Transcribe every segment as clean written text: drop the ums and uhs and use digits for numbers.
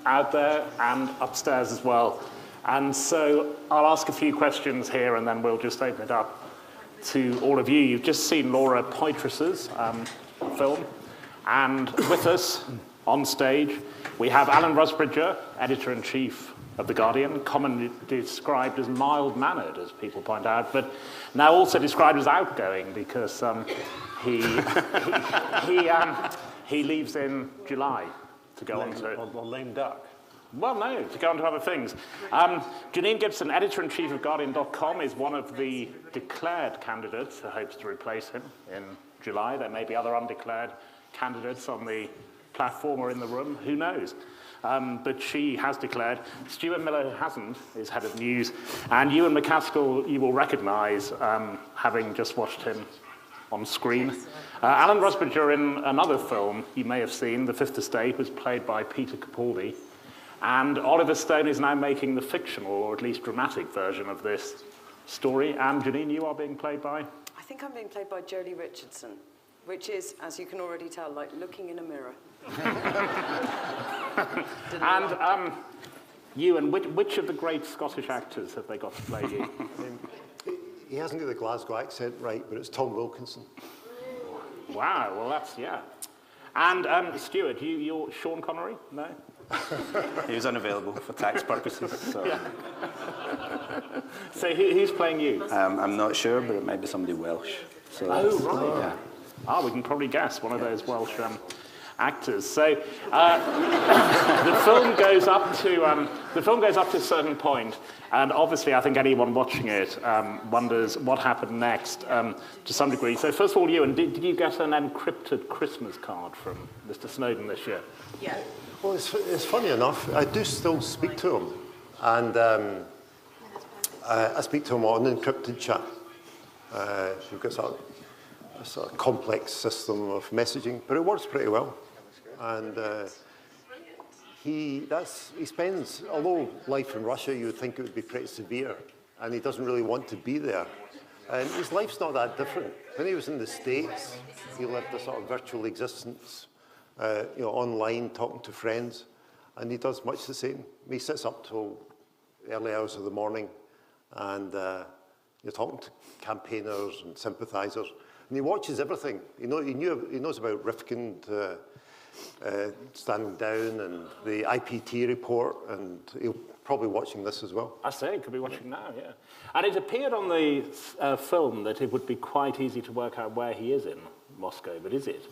out there and upstairs as well. And so I'll ask a few questions here and then we'll just open it up to all of you. You've just seen Laura Poitras's film. And with us on stage, we have Alan Rusbridger, editor-in-chief of The Guardian, commonly described as mild-mannered, as people point out, but now also described as outgoing because he leaves in July to go on to... Or lame duck. Well, no, to go on to other things. Janine Gibson, editor-in-chief of Guardian.com, is one of the declared candidates who hopes to replace him in July. There may be other undeclared candidates on the platform or in the room, who knows? But she has declared. Stuart Miller, who hasn't, is head of news. And Ewan McCaskill, you will recognise, having just watched him on screen. Alan Rusbridger in another film you may have seen, The Fifth Estate, was played by Peter Capaldi. And Oliver Stone is now making the fictional, or at least dramatic, version of this story. And Janine, you are being played by? I think I'm being played by Jolie Richardson, which is, as you can already tell, like looking in a mirror. And Ewan, which of the great Scottish actors have they got to play you? He hasn't got the Glasgow accent right, but it's Tom Wilkinson. Wow, well that's, yeah. And Stuart, you're Sean Connery? No? He was unavailable for tax purposes. So, yeah. So who's playing you? I'm not sure, but it might be somebody Welsh. So, oh, right. Yeah. We can probably guess one of those Welsh actors. So the film goes up to a certain point, and obviously I think anyone watching it wonders what happened next to some degree. So first of all, Ewan, did you get an encrypted Christmas card from Mr. Snowden this year? Yeah. Well, it's funny enough, I do still speak to him, and I speak to him on encrypted chat. We've got a sort of complex system of messaging, but it works pretty well. And he spends, although life in Russia you would think it would be pretty severe, and he doesn't really want to be there. And his life's not that different. When he was in the States, he lived a sort of virtual existence, online, talking to friends, and he does much the same. He sits up till early hours of the morning, and you're talking to campaigners and sympathisers, and he watches everything. He knows about Rifkind standing down and the IPT report, and he'll probably watching this as well. I say, he could be watching now, yeah. And it appeared on the film that it would be quite easy to work out where he is in Moscow, but is it?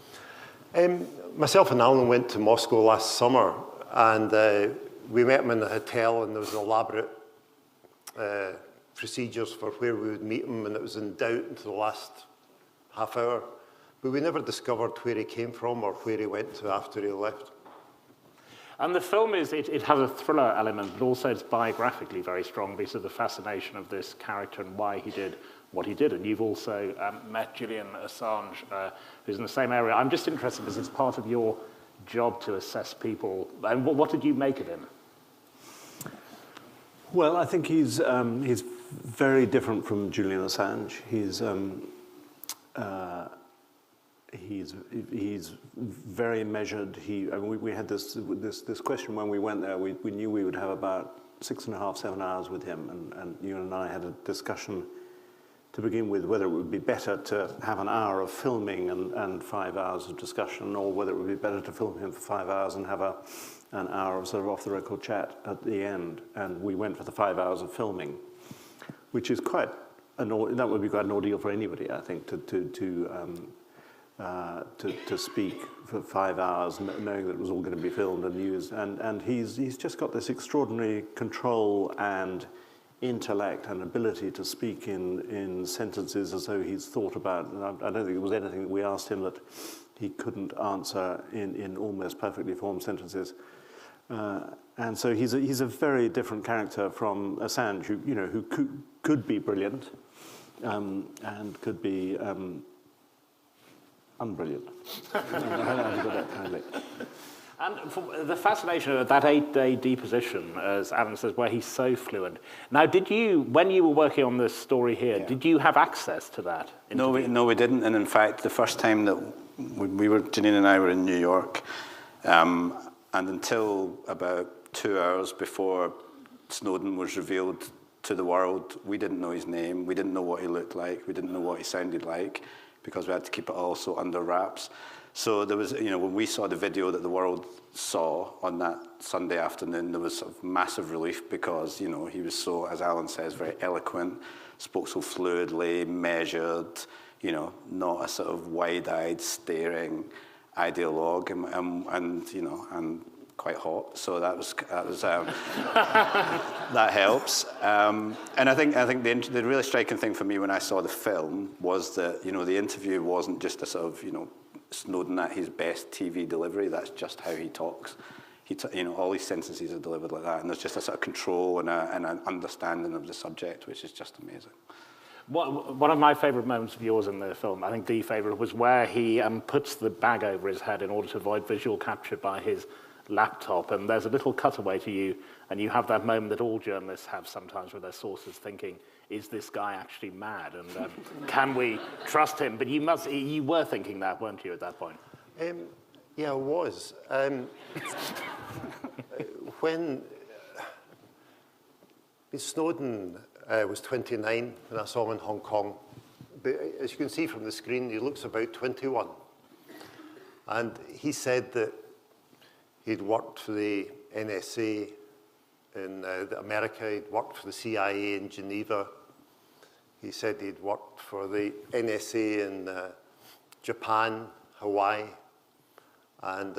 Myself and Alan went to Moscow last summer, and we met him in the hotel, and there was elaborate procedures for where we would meet him, and it was in doubt until the last half hour. But we never discovered where he came from or where he went to after he left. And the film it has a thriller element, but also it's biographically very strong because of the fascination of this character and why he did what he did. And you've also met Julian Assange, who's in the same area. I'm just interested because it's part of your job to assess people. And what did you make of him? Well, I think he's very different from Julian Assange. He's very measured. We had this question when we went there. We knew we would have about 6.5, 7 hours with him, and you and I had a discussion to begin with whether it would be better to have an hour of filming and 5 hours of discussion, or whether it would be better to film him for 5 hours and have an hour of sort of off-the-record chat at the end. And we went for the 5 hours of filming, which is that would be quite an ordeal for anybody, I think, to speak for 5 hours, knowing that it was all going to be filmed and used. And he's just got this extraordinary control and intellect and ability to speak in sentences as though he's thought about. And I don't think there was anything that we asked him that he couldn't answer in almost perfectly formed sentences. And so he's a very different character from Assange, who could be brilliant and could be unbrilliant. I got that kindly. And for the fascination of that 8-day deposition, as Alan says, where he's so fluent. Now, when you were working on this story here, did you have access to that interview? No, we didn't. And in fact, the first time that Janine and I were in New York, And until about 2 hours before Snowden was revealed to the world, we didn't know his name, we didn't know what he looked like, we didn't know what he sounded like, because we had to keep it all so under wraps. So there was, when we saw the video that the world saw on that Sunday afternoon, there was sort of massive relief because, he was so, as Alan says, very eloquent, spoke so fluidly, measured, not a sort of wide-eyed, staring ideologue, and quite hot. So that helps. And I think the really striking thing for me when I saw the film was that the interview wasn't just a sort of Snowden at his best TV delivery. That's just how he talks. All his sentences are delivered like that, and there's just a sort of control and an understanding of the subject, which is just amazing. One of my favourite moments of yours in the film, I think the favourite, was where he puts the bag over his head in order to avoid visual capture by his laptop, and there's a little cutaway to you, and you have that moment that all journalists have sometimes with their sources thinking, is this guy actually mad, and can we trust him? But you were thinking that, weren't you, at that point? Yeah, I was. When Snowden was 29, when I saw him in Hong Kong, but as you can see from the screen, he looks about 21. And he said that he'd worked for the NSA in America, he'd worked for the CIA in Geneva. He said he'd worked for the NSA in Japan, Hawaii. And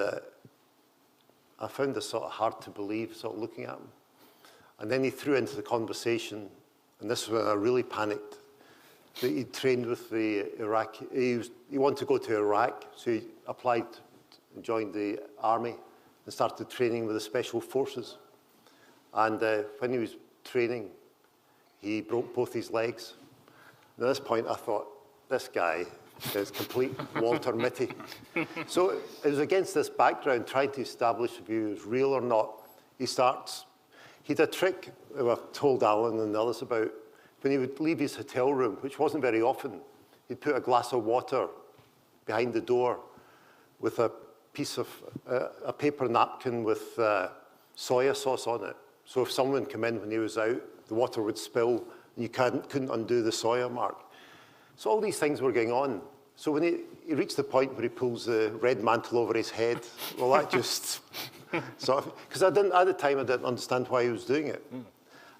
I found this sort of hard to believe, sort of looking at him. And then he threw into the conversation, and this was when I really panicked, that he'd trained with the Iraqi. He wanted to go to Iraq, so he applied and joined the army and started training with the special forces. And when he was training, he broke both his legs. And at this point, I thought, this guy is complete Walter Mitty. So it was against this background, trying to establish if he was real or not. He had a trick I've told Alan and others about. When he would leave his hotel room, which wasn't very often, he'd put a glass of water behind the door with a piece of a paper napkin with soya sauce on it. So if someone came in when he was out, the water would spill, and you couldn't undo the soya mark. So all these things were going on. So when he reached the point where he pulls the red mantle over his head, well, that just sort of, because at the time I didn't understand why he was doing it.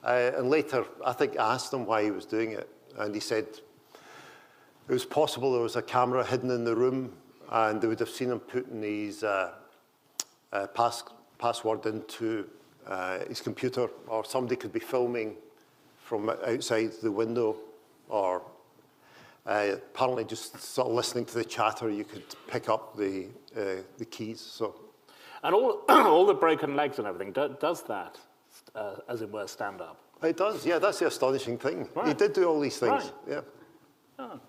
And later, I think I asked him why he was doing it, and he said it was possible there was a camera hidden in the room, and they would have seen him putting his password into his computer, or somebody could be filming from outside the window, or apparently just sort of listening to the chatter, you could pick up the keys. So, and all the broken legs and everything, does that, as it were, stand up? It does, yeah, that's the astonishing thing. Right. He did do all these things, right. Yeah. Oh.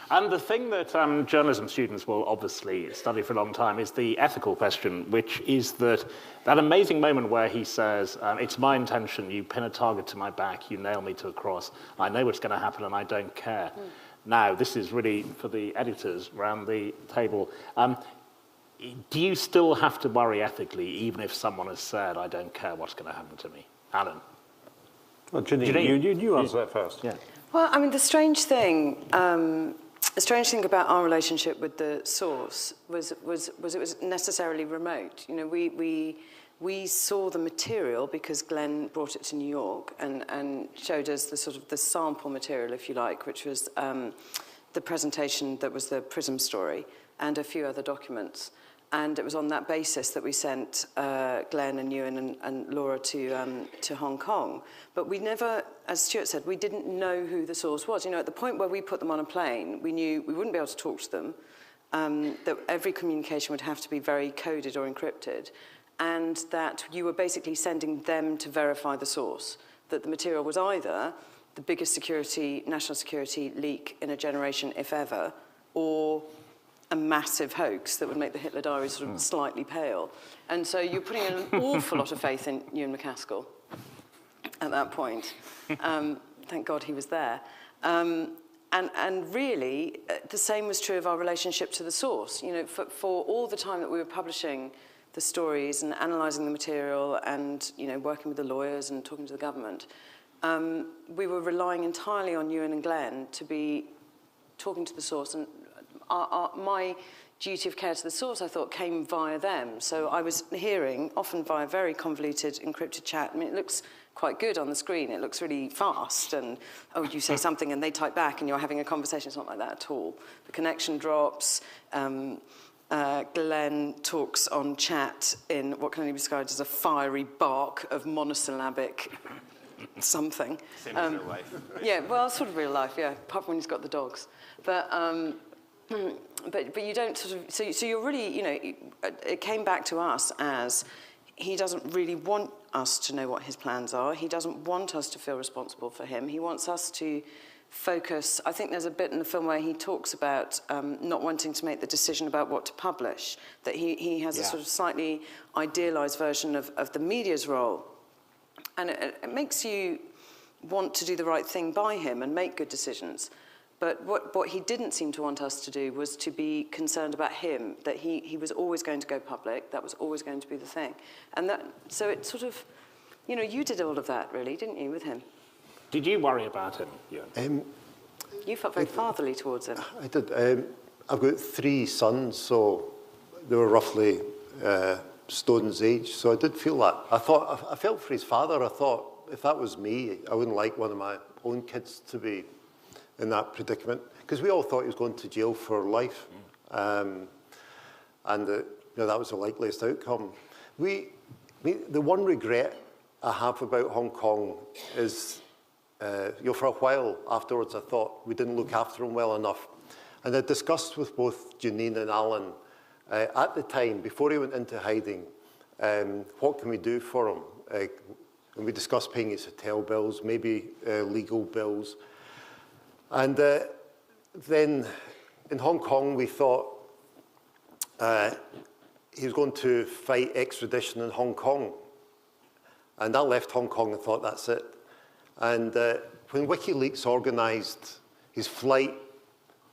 And the thing that journalism students will obviously study for a long time is the ethical question, which is that amazing moment where he says, it's my intention, you pin a target to my back, you nail me to a cross, I know what's going to happen and I don't care. Now, this is really for the editors around the table. Do you still have to worry ethically, even if someone has said, I don't care what's going to happen to me? Alan? Well, Janine, you answer that first. Yeah. Well, I mean, the strange thing about our relationship with the source was it was necessarily remote. You know, we saw the material because Glenn brought it to New York and showed us the sort of the sample material, if you like, which was the presentation that was the PRISM story and a few other documents. And it was on that basis that we sent Glenn and Ewan and Laura to Hong Kong. But we never, as Stuart said, we didn't know who the source was. You know, at the point where we put them on a plane, we knew we wouldn't be able to talk to them, that every communication would have to be very coded or encrypted, and that you were basically sending them to verify the source, that the material was either the biggest national security leak in a generation, if ever, or a massive hoax that would make the Hitler Diaries sort of slightly pale. And so you're putting in an awful lot of faith in Ewan McCaskill at that point. Thank God he was there. And really, the same was true of our relationship to the source. You know, for all the time that we were publishing the stories and analysing the material and, you know, working with the lawyers and talking to the government, we were relying entirely on Ewan and Glenn to be talking to the source. And my duty of care to the source, I thought, came via them. So I was hearing, often via very convoluted, encrypted chat. I mean, it looks quite good on the screen. It looks really fast. And, oh, you say something and they type back and you're having a conversation. It's not like that at all. The connection drops. Glenn talks on chat in what can only be described as a fiery bark of monosyllabic something. Same as real life. Yeah, well, sort of real life, yeah, apart from when he's got the dogs. But you don't sort of, so you're really, you know, it came back to us as he doesn't really want us to know what his plans are. He doesn't want us to feel responsible for him. He wants us to focus. I think there's a bit in the film where he talks about not wanting to make the decision about what to publish, that he has a sort of slightly idealised version of the media's role. And it makes you want to do the right thing by him and make good decisions. But what he didn't seem to want us to do was to be concerned about him, that he was always going to go public, that was always going to be the thing. And that, so it sort of, you know, you did all of that, really, didn't you, with him? Did you worry about him, Ewan? You felt very fatherly towards him. I did. I've got 3 sons, so they were roughly Snowden's age, so I did feel that. I felt for his father. I thought, if that was me, I wouldn't like one of my own kids to be in that predicament, because we all thought he was going to jail for life, and you know, that was the likeliest outcome. The one regret I have about Hong Kong is, you know, for a while afterwards, I thought we didn't look after him well enough, and I discussed with both Janine and Alan at the time, before he went into hiding, what can we do for him? And we discussed paying his hotel bills, maybe legal bills. And then in Hong Kong, we thought he was going to fight extradition in Hong Kong. And I left Hong Kong and thought, that's it. And when WikiLeaks organised his flight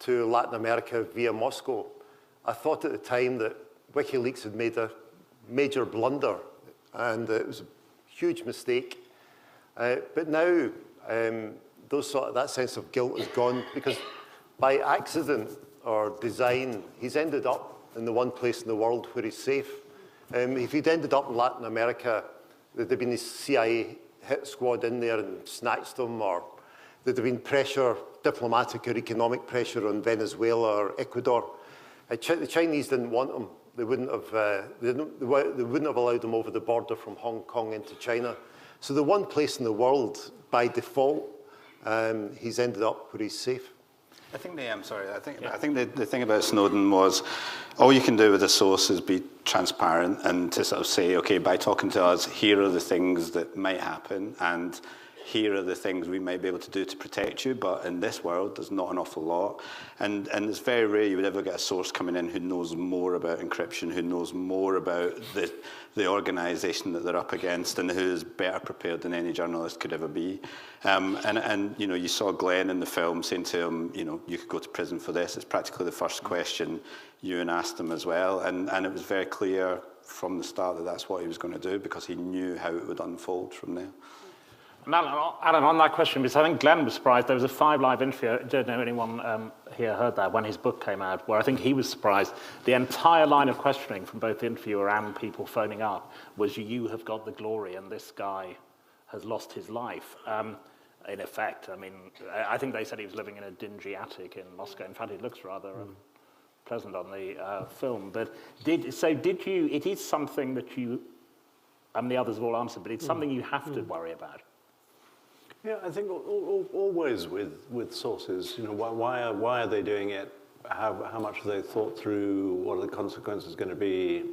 to Latin America via Moscow, I thought at the time that WikiLeaks had made a major blunder, and it was a huge mistake. But now, that sense of guilt is gone, because by accident or design, he's ended up in the one place in the world where he's safe. If he'd ended up in Latin America, there'd have been a CIA hit squad in there and snatched him, or there'd have been pressure, diplomatic or economic pressure on Venezuela or Ecuador. The Chinese didn't want him. They wouldn't have allowed him over the border from Hong Kong into China. So the one place in the world, by default, he's ended up where he's safe. I think the thing about Snowden was, all you can do with a source is be transparent and to sort of say, okay, by talking to us, here are the things that might happen, and here are the things we might be able to do to protect you, but in this world, there's not an awful lot. And it's very rare you would ever get a source coming in who knows more about encryption, who knows more about the organisation that they're up against, and who is better prepared than any journalist could ever be. And you know, you saw Glenn in the film saying to him, you know, you could go to prison for this. It's practically the first question Ewan asked him as well. And it was very clear from the start that that's what he was going to do, because he knew how it would unfold from there. And Alan, on that question, because I think Glenn was surprised, there was a 5 Live interview, I don't know if anyone here heard that, when his book came out, where I think he was surprised. The entire line of questioning from both the interviewer and people phoning up was, you have got the glory and this guy has lost his life. In effect, I mean, I think they said he was living in a dingy attic in Moscow. In fact, it looks rather pleasant on the film. But did you, it is something that you, and the others have all answered, but it's something you have to worry about. Yeah, I think always with sources, you know, why are they doing it? How much have they thought through? What are the consequences going to be?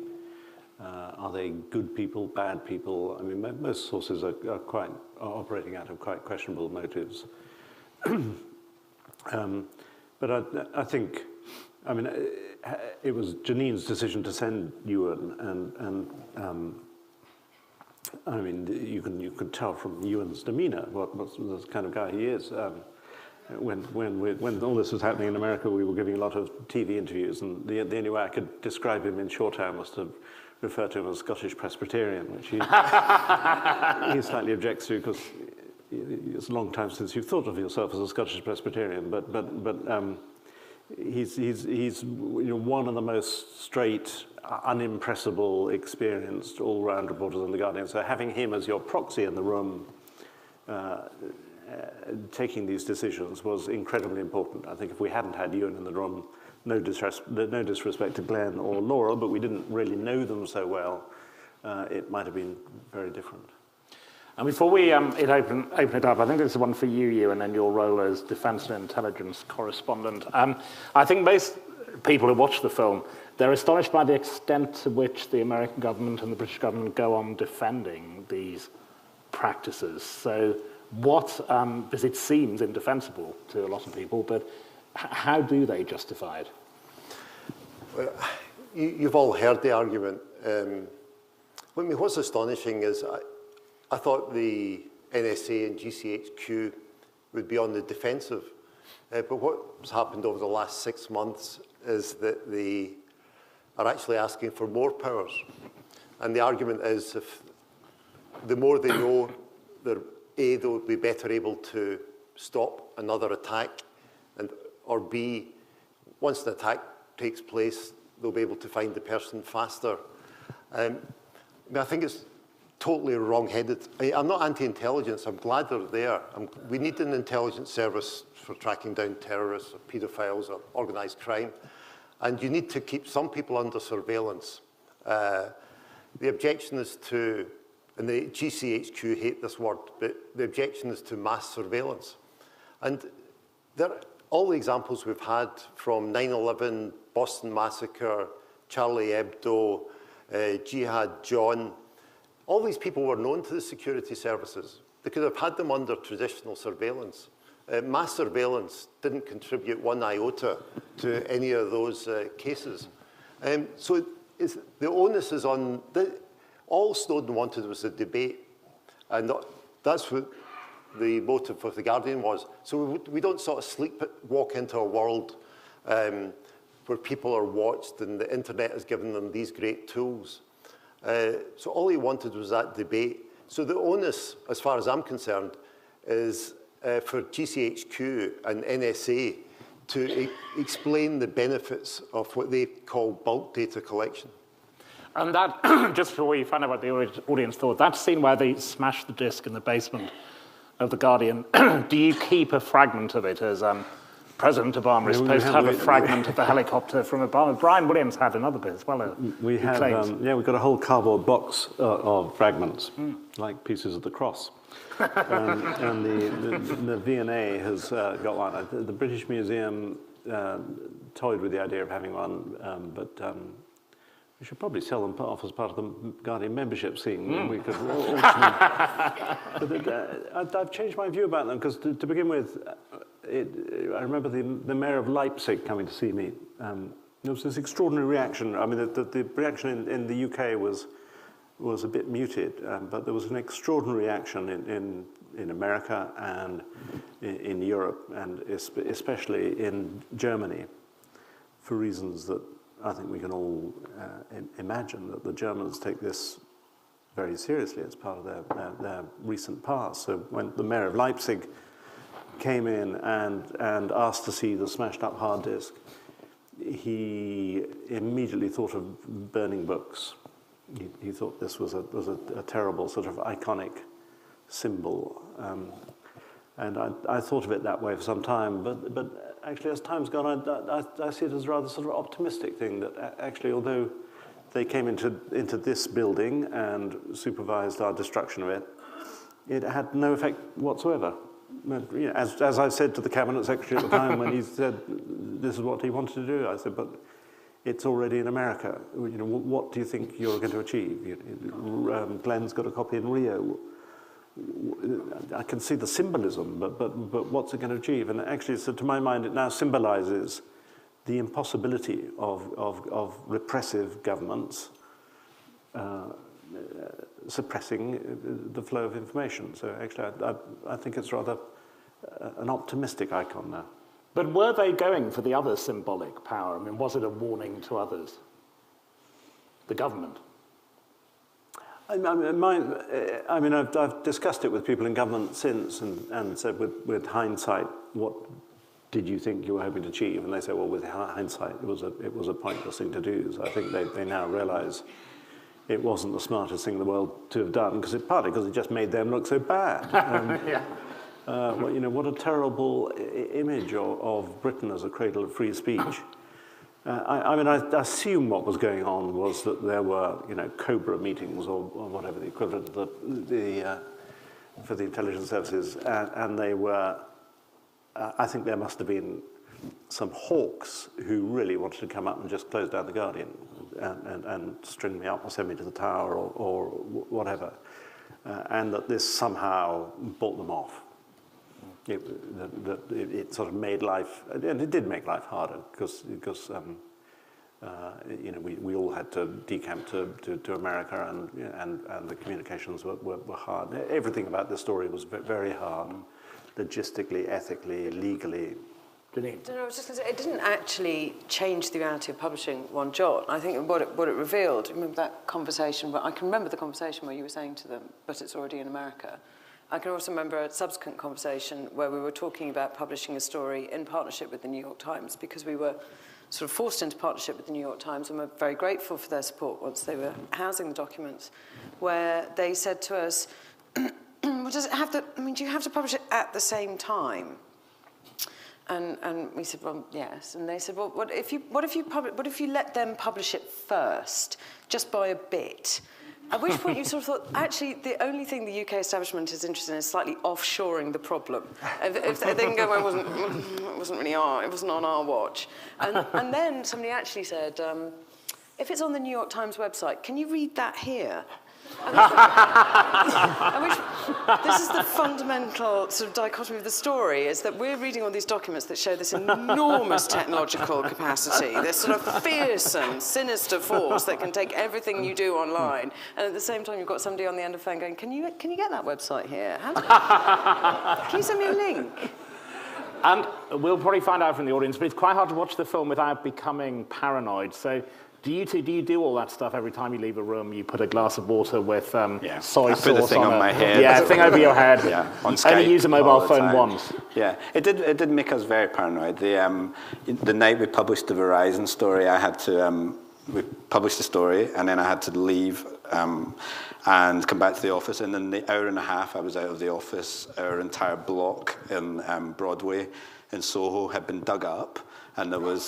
Are they good people, bad people? I mean, most sources are operating out of quite questionable motives. But I think, I mean, it was Janine's decision to send Ewan, and I mean, you could tell from Ewan's demeanour what the kind of guy he is. When all this was happening in America, we were giving a lot of TV interviews, and the only way I could describe him in shorthand was to refer to him as Scottish Presbyterian, which he, he slightly objects to because it's a long time since you've thought of yourself as a Scottish Presbyterian. But he's one of the most straight, unimpressible, experienced, all-round reporters in The Guardian. So having him as your proxy in the room, taking these decisions was incredibly important. I think if we hadn't had Ewan in the room, no disrespect to Glenn or Laura, but we didn't really know them so well, it might have been very different. And before we open it up, I think this is one for you, Ewan, and your role as defence and intelligence correspondent. I think most people who watch the film, they're astonished by the extent to which the American government and the British government go on defending these practices. So what, because it seems indefensible to a lot of people, but how do they justify it? Well, you've all heard the argument. What's astonishing is I thought the NSA and GCHQ would be on the defensive. But what's happened over the last 6 months is that they are actually asking for more powers. And the argument is if the more they know, they'll be better able to stop another attack, or B, once the attack takes place, they'll be able to find the person faster. I think it's totally wrong-headed. I'm not anti-intelligence. I'm glad they're there. We need an intelligence service for tracking down terrorists or paedophiles or organised crime. And you need to keep some people under surveillance. The objection is to, and the GCHQ hate this word, but the objection is to mass surveillance. And all the examples we've had from 9/11, Boston Massacre, Charlie Hebdo, Jihad John, all these people were known to the security services. They could have had them under traditional surveillance. Mass surveillance didn't contribute one iota to any of those cases. So the onus is on, all Snowden wanted was a debate. And that's what the motive for The Guardian was. So we don't sort of walk into a world where people are watched and the internet has given them these great tools. So all he wanted was that debate. So the onus, as far as I'm concerned, is for GCHQ and NSA to explain the benefits of what they call bulk data collection. And that, just before we find out what the audience thought, that scene where they smashed the disc in the basement of The Guardian, do you keep a fragment of it as President Obama is supposed to have a fragment of the helicopter from Obama? Brian Williams had another bit as well. We've got a whole cardboard box of fragments, like pieces of the cross. And the V&A has got one. The British Museum toyed with the idea of having one, but we should probably sell them off as part of the Guardian membership scheme. We could auction them. But I've changed my view about them because, to begin with, I remember the mayor of Leipzig coming to see me. There was this extraordinary reaction. I mean, the reaction in the UK was a bit muted, but there was an extraordinary reaction in America and in Europe, and especially in Germany, for reasons that I think we can all imagine, that the Germans take this very seriously as part of their recent past. So when the mayor of Leipzig came in and asked to see the smashed up hard disk, he immediately thought of burning books. He thought this was a terrible sort of iconic symbol. And I thought of it that way for some time, but actually as time's gone, I see it as a rather sort of optimistic thing, that actually although they came into this building and supervised our destruction of it, it had no effect whatsoever. As I said to the Cabinet Secretary at the time when he said this is what he wanted to do, I said, but it's already in America. What do you think you're going to achieve? Glenn's got a copy in Rio. I can see the symbolism, but what's it going to achieve? And actually, so to my mind, it now symbolizes the impossibility of repressive governments suppressing the flow of information. So actually, I think it's rather an optimistic icon now. But were they going for the other symbolic power? I mean, was it a warning to others? The government? I've discussed it with people in government since and said with hindsight, what did you think you were hoping to achieve? And they say, well, with hindsight, it was a pointless thing to do. So I think they now realise it wasn't the smartest thing in the world to have done, partly because it just made them look so bad. Yeah. Well, what a terrible image of Britain as a cradle of free speech. I assume what was going on was that there were, Cobra meetings or whatever the equivalent of for the intelligence services, and they were. I think there must have been some hawks who really wanted to come up and just close down the Guardian and string me up or send me to the tower or whatever, and that this somehow bought them off. It sort of made life, and it did make life harder because we all had to decamp to America, and the communications were hard. Everything about this story was very hard, logistically, ethically, legally. I was just going to say, it didn't actually change the reality of publishing one jot. I think what it revealed, remember that conversation, I can remember the conversation where you were saying to them, but it's already in America. I can also remember a subsequent conversation where we were talking about publishing a story in partnership with the New York Times, because we were sort of forced into partnership with the New York Times, and we're very grateful for their support once they were housing the documents, where they said to us, well, does it have to, do you have to publish it at the same time? And we said, well, yes. And they said, well, what if you let them publish it first, just by a bit? At which point you sort of thought, actually, the only thing the UK establishment is interested in is slightly offshoring the problem. If they can go, well, it wasn't on our watch. And then somebody actually said, if it's on the New York Times website, can you read that here? This is the fundamental sort of dichotomy of the story, is that we're reading all these documents that show this enormous technological capacity, this sort of fearsome, sinister force that can take everything you do online, and at the same time you've got somebody on the end of the phone going, can you get that website here? Can you send me a link? And we'll probably find out from the audience, but it's quite hard to watch the film without becoming paranoid. So do you do all that stuff every time you leave a room? You put a glass of water with soy sauce I put the thing on my head. Yeah, thing over your head. Yeah, on Skype. Only use a mobile phone once. Yeah, it did make us very paranoid. The night we published the Verizon story, I had to we published the story, and then I had to leave and come back to the office. And in the hour and a half I was out of the office, our entire block in Broadway in Soho had been dug up, and they were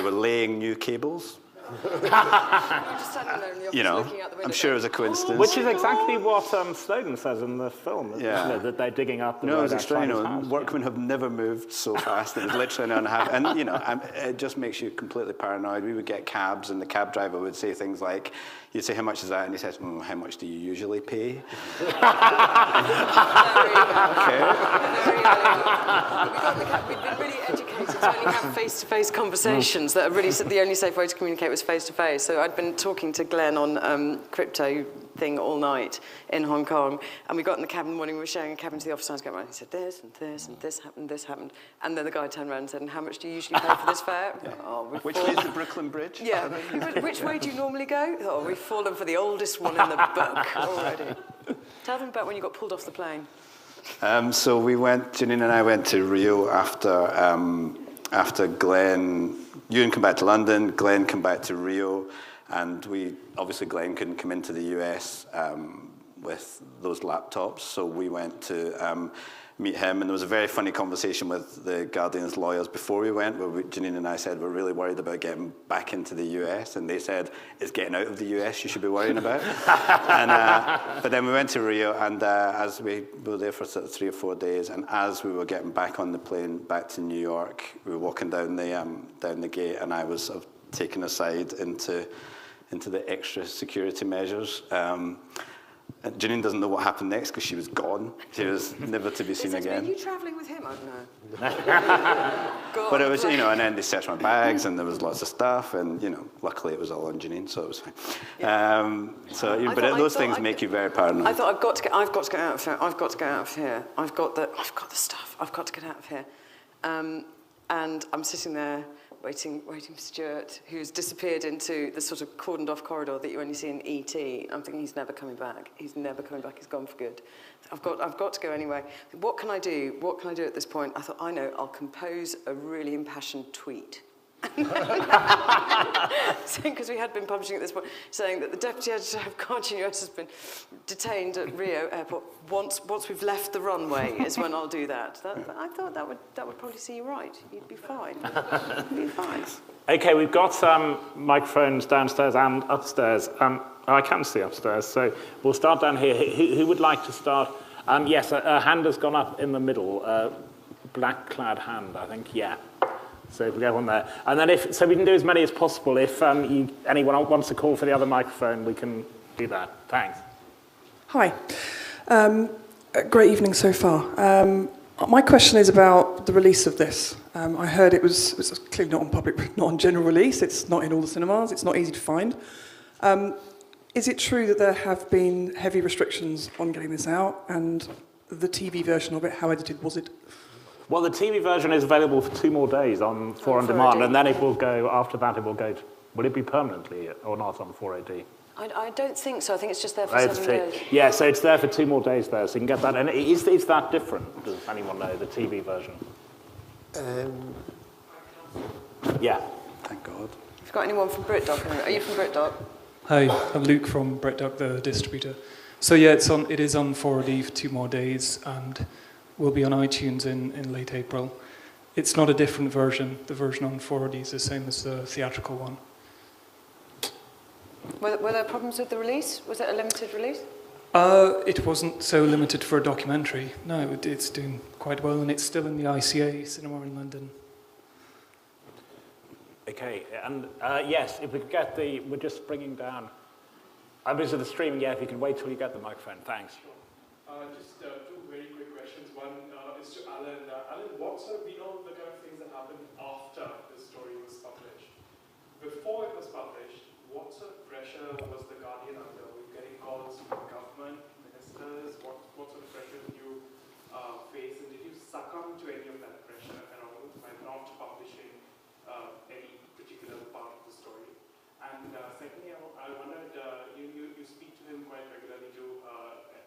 laying new cables. Just standing there in the office looking out the window. I'm sure it was a coincidence. Which is exactly what Snowden says in the film, that they're digging up the road. No, it was extraordinary. His house. Workmen have never moved so fast. It was literally an hour and a half. And, it just makes you completely paranoid. We would get cabs, and the cab driver would say things like, you'd say, how much is that? And he says, how much do you usually pay? Okay. We've been really educated to only have face-to-face conversations that are really the only safe way to communicate was face-to-face. So I'd been talking to Glenn on crypto thing all night in Hong Kong, and we got in the cab in the morning, we were sharing a cabin to the office, and I was going, right, he said this and this and this happened, and then the guy turned around and said, and how much do you usually pay for this fare? Yeah. Which way is the Brooklyn Bridge? Yeah. Which way do you normally go? Oh, we've fallen for the oldest one in the book already. Tell them about when you got pulled off the plane. So Janine and I went to Rio after Glenn. Ewan came back to London, Glenn came back to Rio, and obviously Glenn couldn't come into the US with those laptops, so we went to meet him, and there was a very funny conversation with the Guardian's lawyers before we went, where Janine and I said we're really worried about getting back into the US, and they said it's getting out of the US you should be worrying about. But then we went to Rio, and as we were there for sort of 3 or 4 days, and as we were getting back on the plane back to New York, we were walking down the gate, and I was sort of taken aside into the extra security measures. And Janine doesn't know what happened next because she was gone. She was never to be seen again. Are you travelling with him? I don't know. But it was, and then they searched my bags, and there was lots of stuff, and luckily it was all on Janine, so it was fine. Yeah. Those things make you very paranoid. I thought I've got to get out of here. I've got to get out of here. I've got the stuff. I've got to get out of here. And I'm sitting there waiting for Stuart, who's disappeared into the sort of cordoned off corridor that you only see in E.T. I'm thinking he's never coming back. He's never coming back. He's gone for good. I've got to go anyway. What can I do? What can I do at this point? I thought, I know, I'll compose a really impassioned tweet. Because we had been publishing at this point, saying that the Deputy Editor of Guardian US has been detained at Rio Airport. Once we've left the runway is when I'll do that. I thought that would probably see you right. You'd be fine. You'd be fine. Okay, we've got microphones downstairs and upstairs. I can see upstairs, so we'll start down here. Who would like to start? Yes, a hand has gone up in the middle. Black-clad hand, I think. Yeah. So if we go on there. And then so we can do as many as possible. If anyone wants to call for the other microphone, we can do that. Thanks. Hi. Great evening so far. My question is about the release of this. I heard it was clearly not on general release. It's not in all the cinemas. It's not easy to find. Is it true that there have been heavy restrictions on getting this out? And the TV version of it, how edited was it? Well, the TV version is available for 2 more days on 4 on demand, and then it will go, after that it will go, will it be permanently or not on 4AD? I don't think so. I think it's just there for 7 days. Yeah, so it's there for 2 more days there, so you can get that. And is that different? Does anyone know, the TV version? Yeah. Thank God. You've got anyone from BritDoc? Are you from BritDoc? Hi, I'm Luke from BritDoc, the distributor. So yeah, it is on 4D for 2 more days, and will be on iTunes in late April. It's not a different version. The version on 4D is the same as the theatrical one. Were there problems with the release? Was it a limited release? It wasn't so limited for a documentary. No, it's doing quite well, and it's still in the ICA cinema in London. Okay, and yes, if we could get we're just bringing down, this is the streaming, yeah, if you can wait till you get the microphone, thanks. Just 2 very quick questions. One is to Alan. Alan, we know the kind of things that happened after the story was published. Before it was published, what sort of pressure was the Guardian under? Were you getting calls from government, ministers? What sort of pressure did you face? And did you succumb to any of that pressure at all by not publishing any particular part of the story? And secondly, I wondered, you speak to him quite regularly, to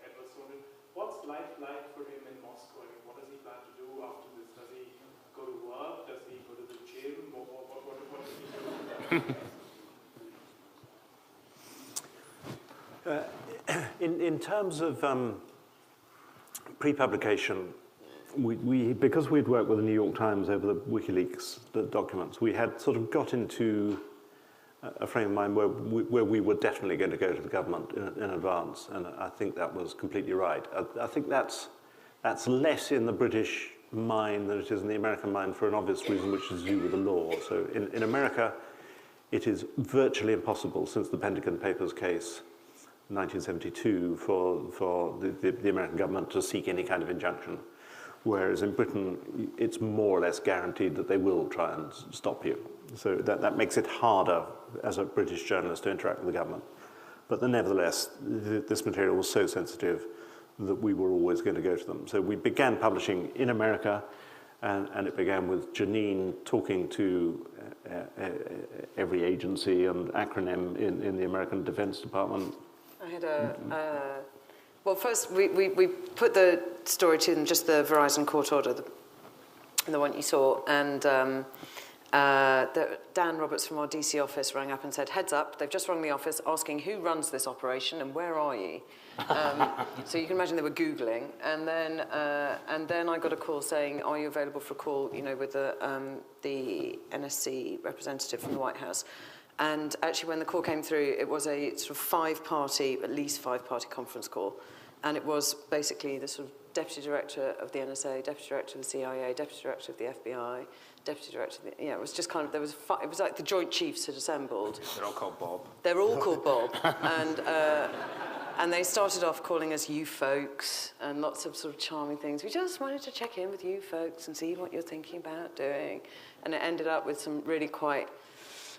Edward Snowden. What's life like for him in Moscow? I mean, what does he plan to do after this? Does he go to work? Does he go to the gym? What does he do? In terms of pre-publication, because we'd worked with the New York Times over the WikiLeaks documents, we had sort of got into a frame of mind where we were definitely going to go to the government in advance, and I think that was completely right. I think that's less in the British mind than it is in the American mind for an obvious reason, which is to do with the law. So in America, it is virtually impossible since the Pentagon Papers case, 1972, for the American government to seek any kind of injunction. Whereas in Britain, it's more or less guaranteed that they will try and stop you. So that makes it harder as a British journalist to interact with the government. But nevertheless, this material was so sensitive that we were always going to go to them. So we began publishing in America, and it began with Janine talking to every agency and acronym in the American Defense Department. I had well, first, we put the story to them, just the Verizon court order, the one you saw, and Dan Roberts from our DC office rang up and said, heads up, they've just rung the office asking who runs this operation and where are you? So you can imagine they were Googling, and then I got a call saying, are you available for a call, with the NSC representative from the White House? And actually, when the call came through, it was a sort of at least five-party conference call. And it was basically the sort of Deputy Director of the NSA, Deputy Director of the CIA, Deputy Director of the FBI, Deputy Director of the... it was just kind of, it was like the Joint Chiefs had assembled. They're all called Bob. They're all called Bob. And they started off calling us you folks and lots of sort of charming things. We just wanted to check in with you folks and see what you're thinking about doing. And it ended up with some really quite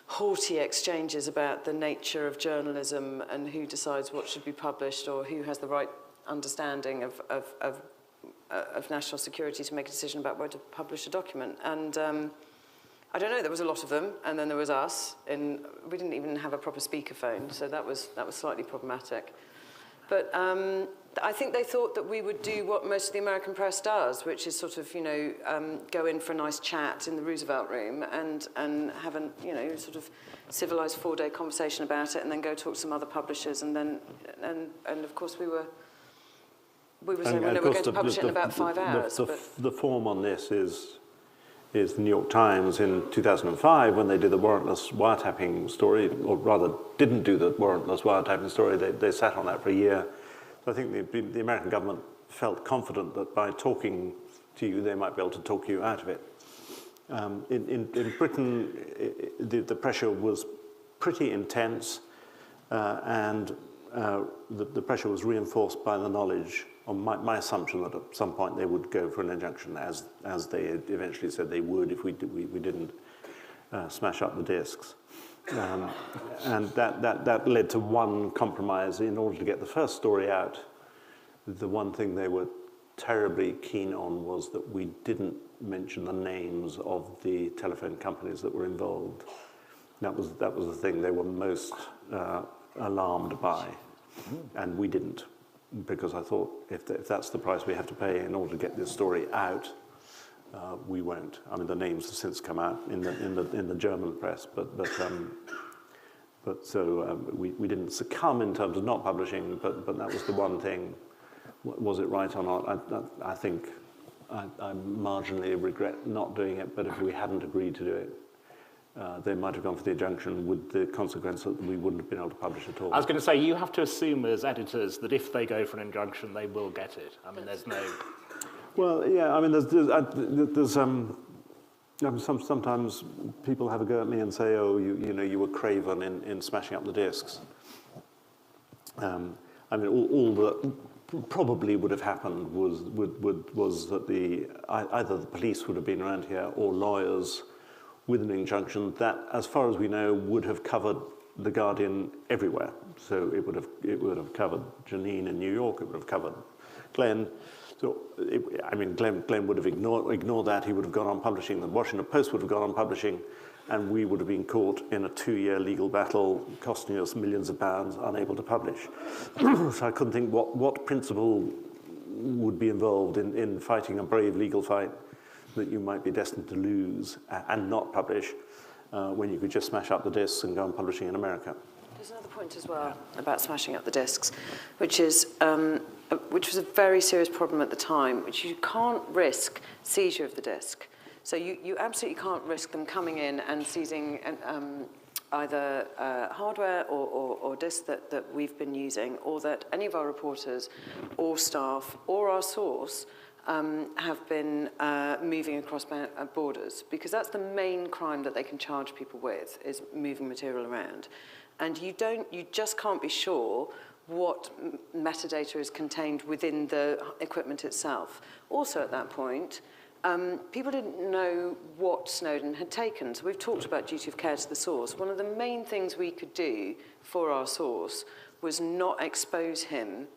haughty exchanges about the nature of journalism and who decides what should be published or who has the right understanding of national security to make a decision about where to publish a document. And I don't know, there was a lot of them, and then there was us, and we didn't even have a proper speakerphone, so that was slightly problematic. But I think they thought that we would do what most of the American press does, which is sort of, go in for a nice chat in the Roosevelt room and have a, sort of civilized 4-day conversation about it, and then go talk to some other publishers, and then, and of course we were saying, well, no, we're going to publish it in about 5 hours. The form on this is the New York Times in 2005, when they did the warrantless wiretapping story, or rather didn't do the warrantless wiretapping story. They sat on that for a year. So I think the American government felt confident that by talking to you, they might be able to talk you out of it. In Britain, the pressure was pretty intense, and the pressure was reinforced by the knowledge on my assumption that at some point they would go for an injunction, as they eventually said they would if we didn't smash up the discs. And that led to one compromise. In order to get the first story out, the one thing they were terribly keen on was that we didn't mention the names of the telephone companies that were involved. That was the thing they were most alarmed by, and we didn't. Because I thought, if that's the price we have to pay in order to get this story out, we won't. I mean, the names have since come out in the German press, but so we didn't succumb in terms of not publishing, but that was the one thing. Was it right or not? I think I marginally regret not doing it, but if we hadn't agreed to do it, they might have gone for the injunction, with the consequence that we wouldn't have been able to publish at all. I was going to say, you have to assume as editors that if they go for an injunction, they will get it. I mean, there's no... Well, yeah, I mean, there's sometimes people have a go at me and say, oh, you were craven in smashing up the discs. I mean, all that probably would have happened was that either the police would have been around here, or lawyers with an injunction that, as far as we know, would have covered The Guardian everywhere. So it would have covered Janine in New York. It would have covered Glenn. So Glenn would have ignored that. He would have gone on publishing. The Washington Post would have gone on publishing, and we would have been caught in a 2-year legal battle, costing us millions of pounds, unable to publish. So I couldn't think what principle would be involved in fighting a brave legal fight that you might be destined to lose and not publish, when you could just smash up the discs and go on publishing in America. There's another point as well about smashing up the discs, which was a very serious problem at the time, which you can't risk seizure of the disc. So you absolutely can't risk them coming in and seizing either hardware or discs that we've been using, or that any of our reporters or staff or our source have been moving across borders, because that's the main crime that they can charge people with, is moving material around. And you just can't be sure what metadata is contained within the equipment itself. Also at that point, people didn't know what Snowden had taken. So we've talked about duty of care to the source. One of the main things we could do for our source was not expose him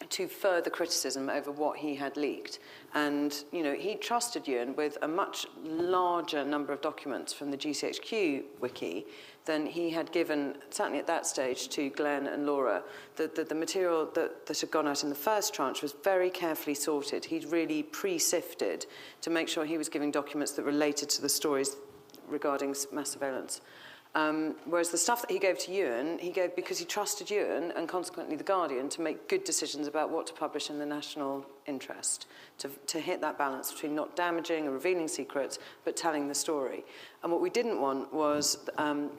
to further criticism over what he had leaked. And, he trusted Ewan with a much larger number of documents from the GCHQ wiki than he had given, certainly at that stage, to Glenn and Laura. The material that had gone out in the first tranche was very carefully sorted. He'd really pre-sifted to make sure he was giving documents that related to the stories regarding mass surveillance. Whereas the stuff that he gave to Ewan, he gave because he trusted Ewan and consequently The Guardian to make good decisions about what to publish in the national interest, to hit that balance between not damaging or revealing secrets, but telling the story. And what we didn't want was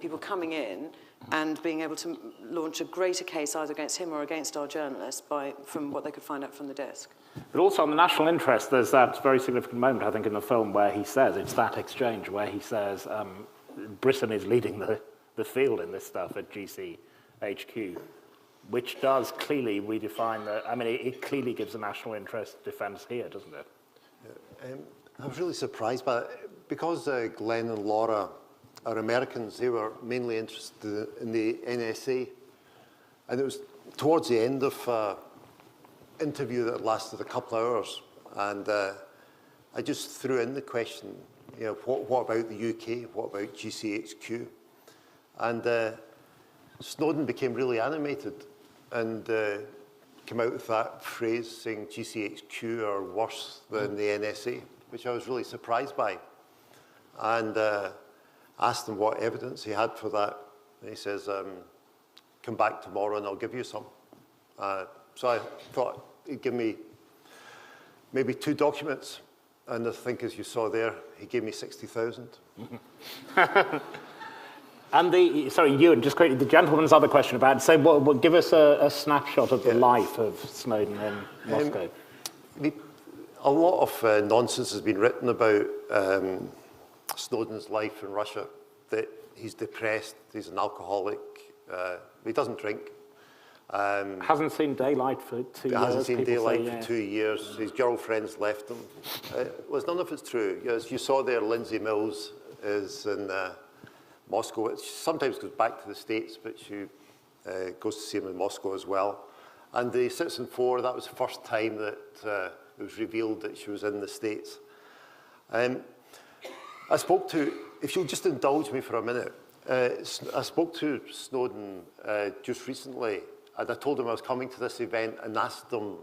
people coming in and being able to launch a greater case either against him or against our journalists from what they could find out from the desk. But also on the national interest, there's that very significant moment, I think, in the film where he says, it's that exchange where he says, Britain is leading the field in this stuff at GCHQ, which does clearly redefine it clearly gives the national interest defence here, doesn't it? I was really surprised by it. Because Glenn and Laura are Americans, they were mainly interested in the NSA. And it was towards the end of an interview that lasted a couple of hours. And I just threw in the question, You know, what about the UK? What about GCHQ? And Snowden became really animated and came out with that phrase saying GCHQ are worse than the NSA, which I was really surprised by. And asked him what evidence he had for that. And he says, come back tomorrow and I'll give you some. So I thought he'd give me maybe 2 documents. And I think, as you saw there, he gave me 60,000. And sorry, Ewan, just quickly, the gentleman's other question about, so give us a snapshot of the life of Snowden in Moscow. A lot of nonsense has been written about Snowden's life in Russia, that he's depressed, he's an alcoholic, he doesn't drink. Hasn't seen daylight for 2 years. Hasn't seen daylight say, for 2 years. His girlfriend's left him. Well, none of it's true. As you saw there, Lindsay Mills is in Moscow. She sometimes goes back to the States, but she goes to see him in Moscow as well. And the Citizen 4, that was the first time that it was revealed that she was in the States. I spoke to, if you'll just indulge me for a minute, I spoke to Snowden just recently, and I told him I was coming to this event and asked him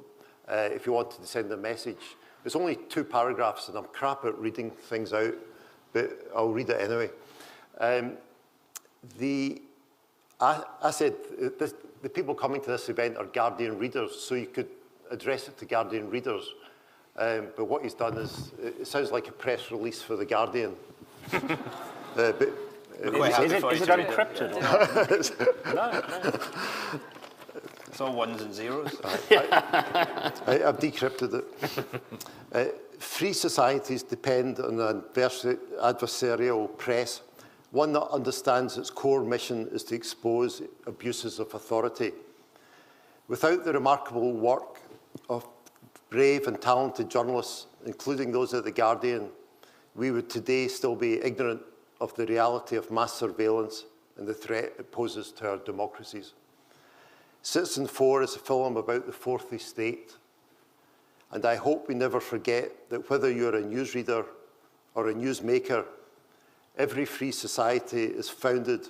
if he wanted to send a message. It's only 2 paragraphs, and I'm crap at reading things out, but I'll read it anyway. I said, the people coming to this event are Guardian readers, so you could address it to Guardian readers. But what he's done is, it sounds like a press release for the Guardian. But is it unencrypted? No. It's all ones and zeros. I've decrypted it. Free societies depend on an adversarial press, one that understands its core mission is to expose abuses of authority. Without the remarkable work of brave and talented journalists, including those at The Guardian, we would today still be ignorant of the reality of mass surveillance and the threat it poses to our democracies. Citizen 4 is a film about the fourth estate, and I hope we never forget that whether you're a newsreader or a newsmaker, every free society is founded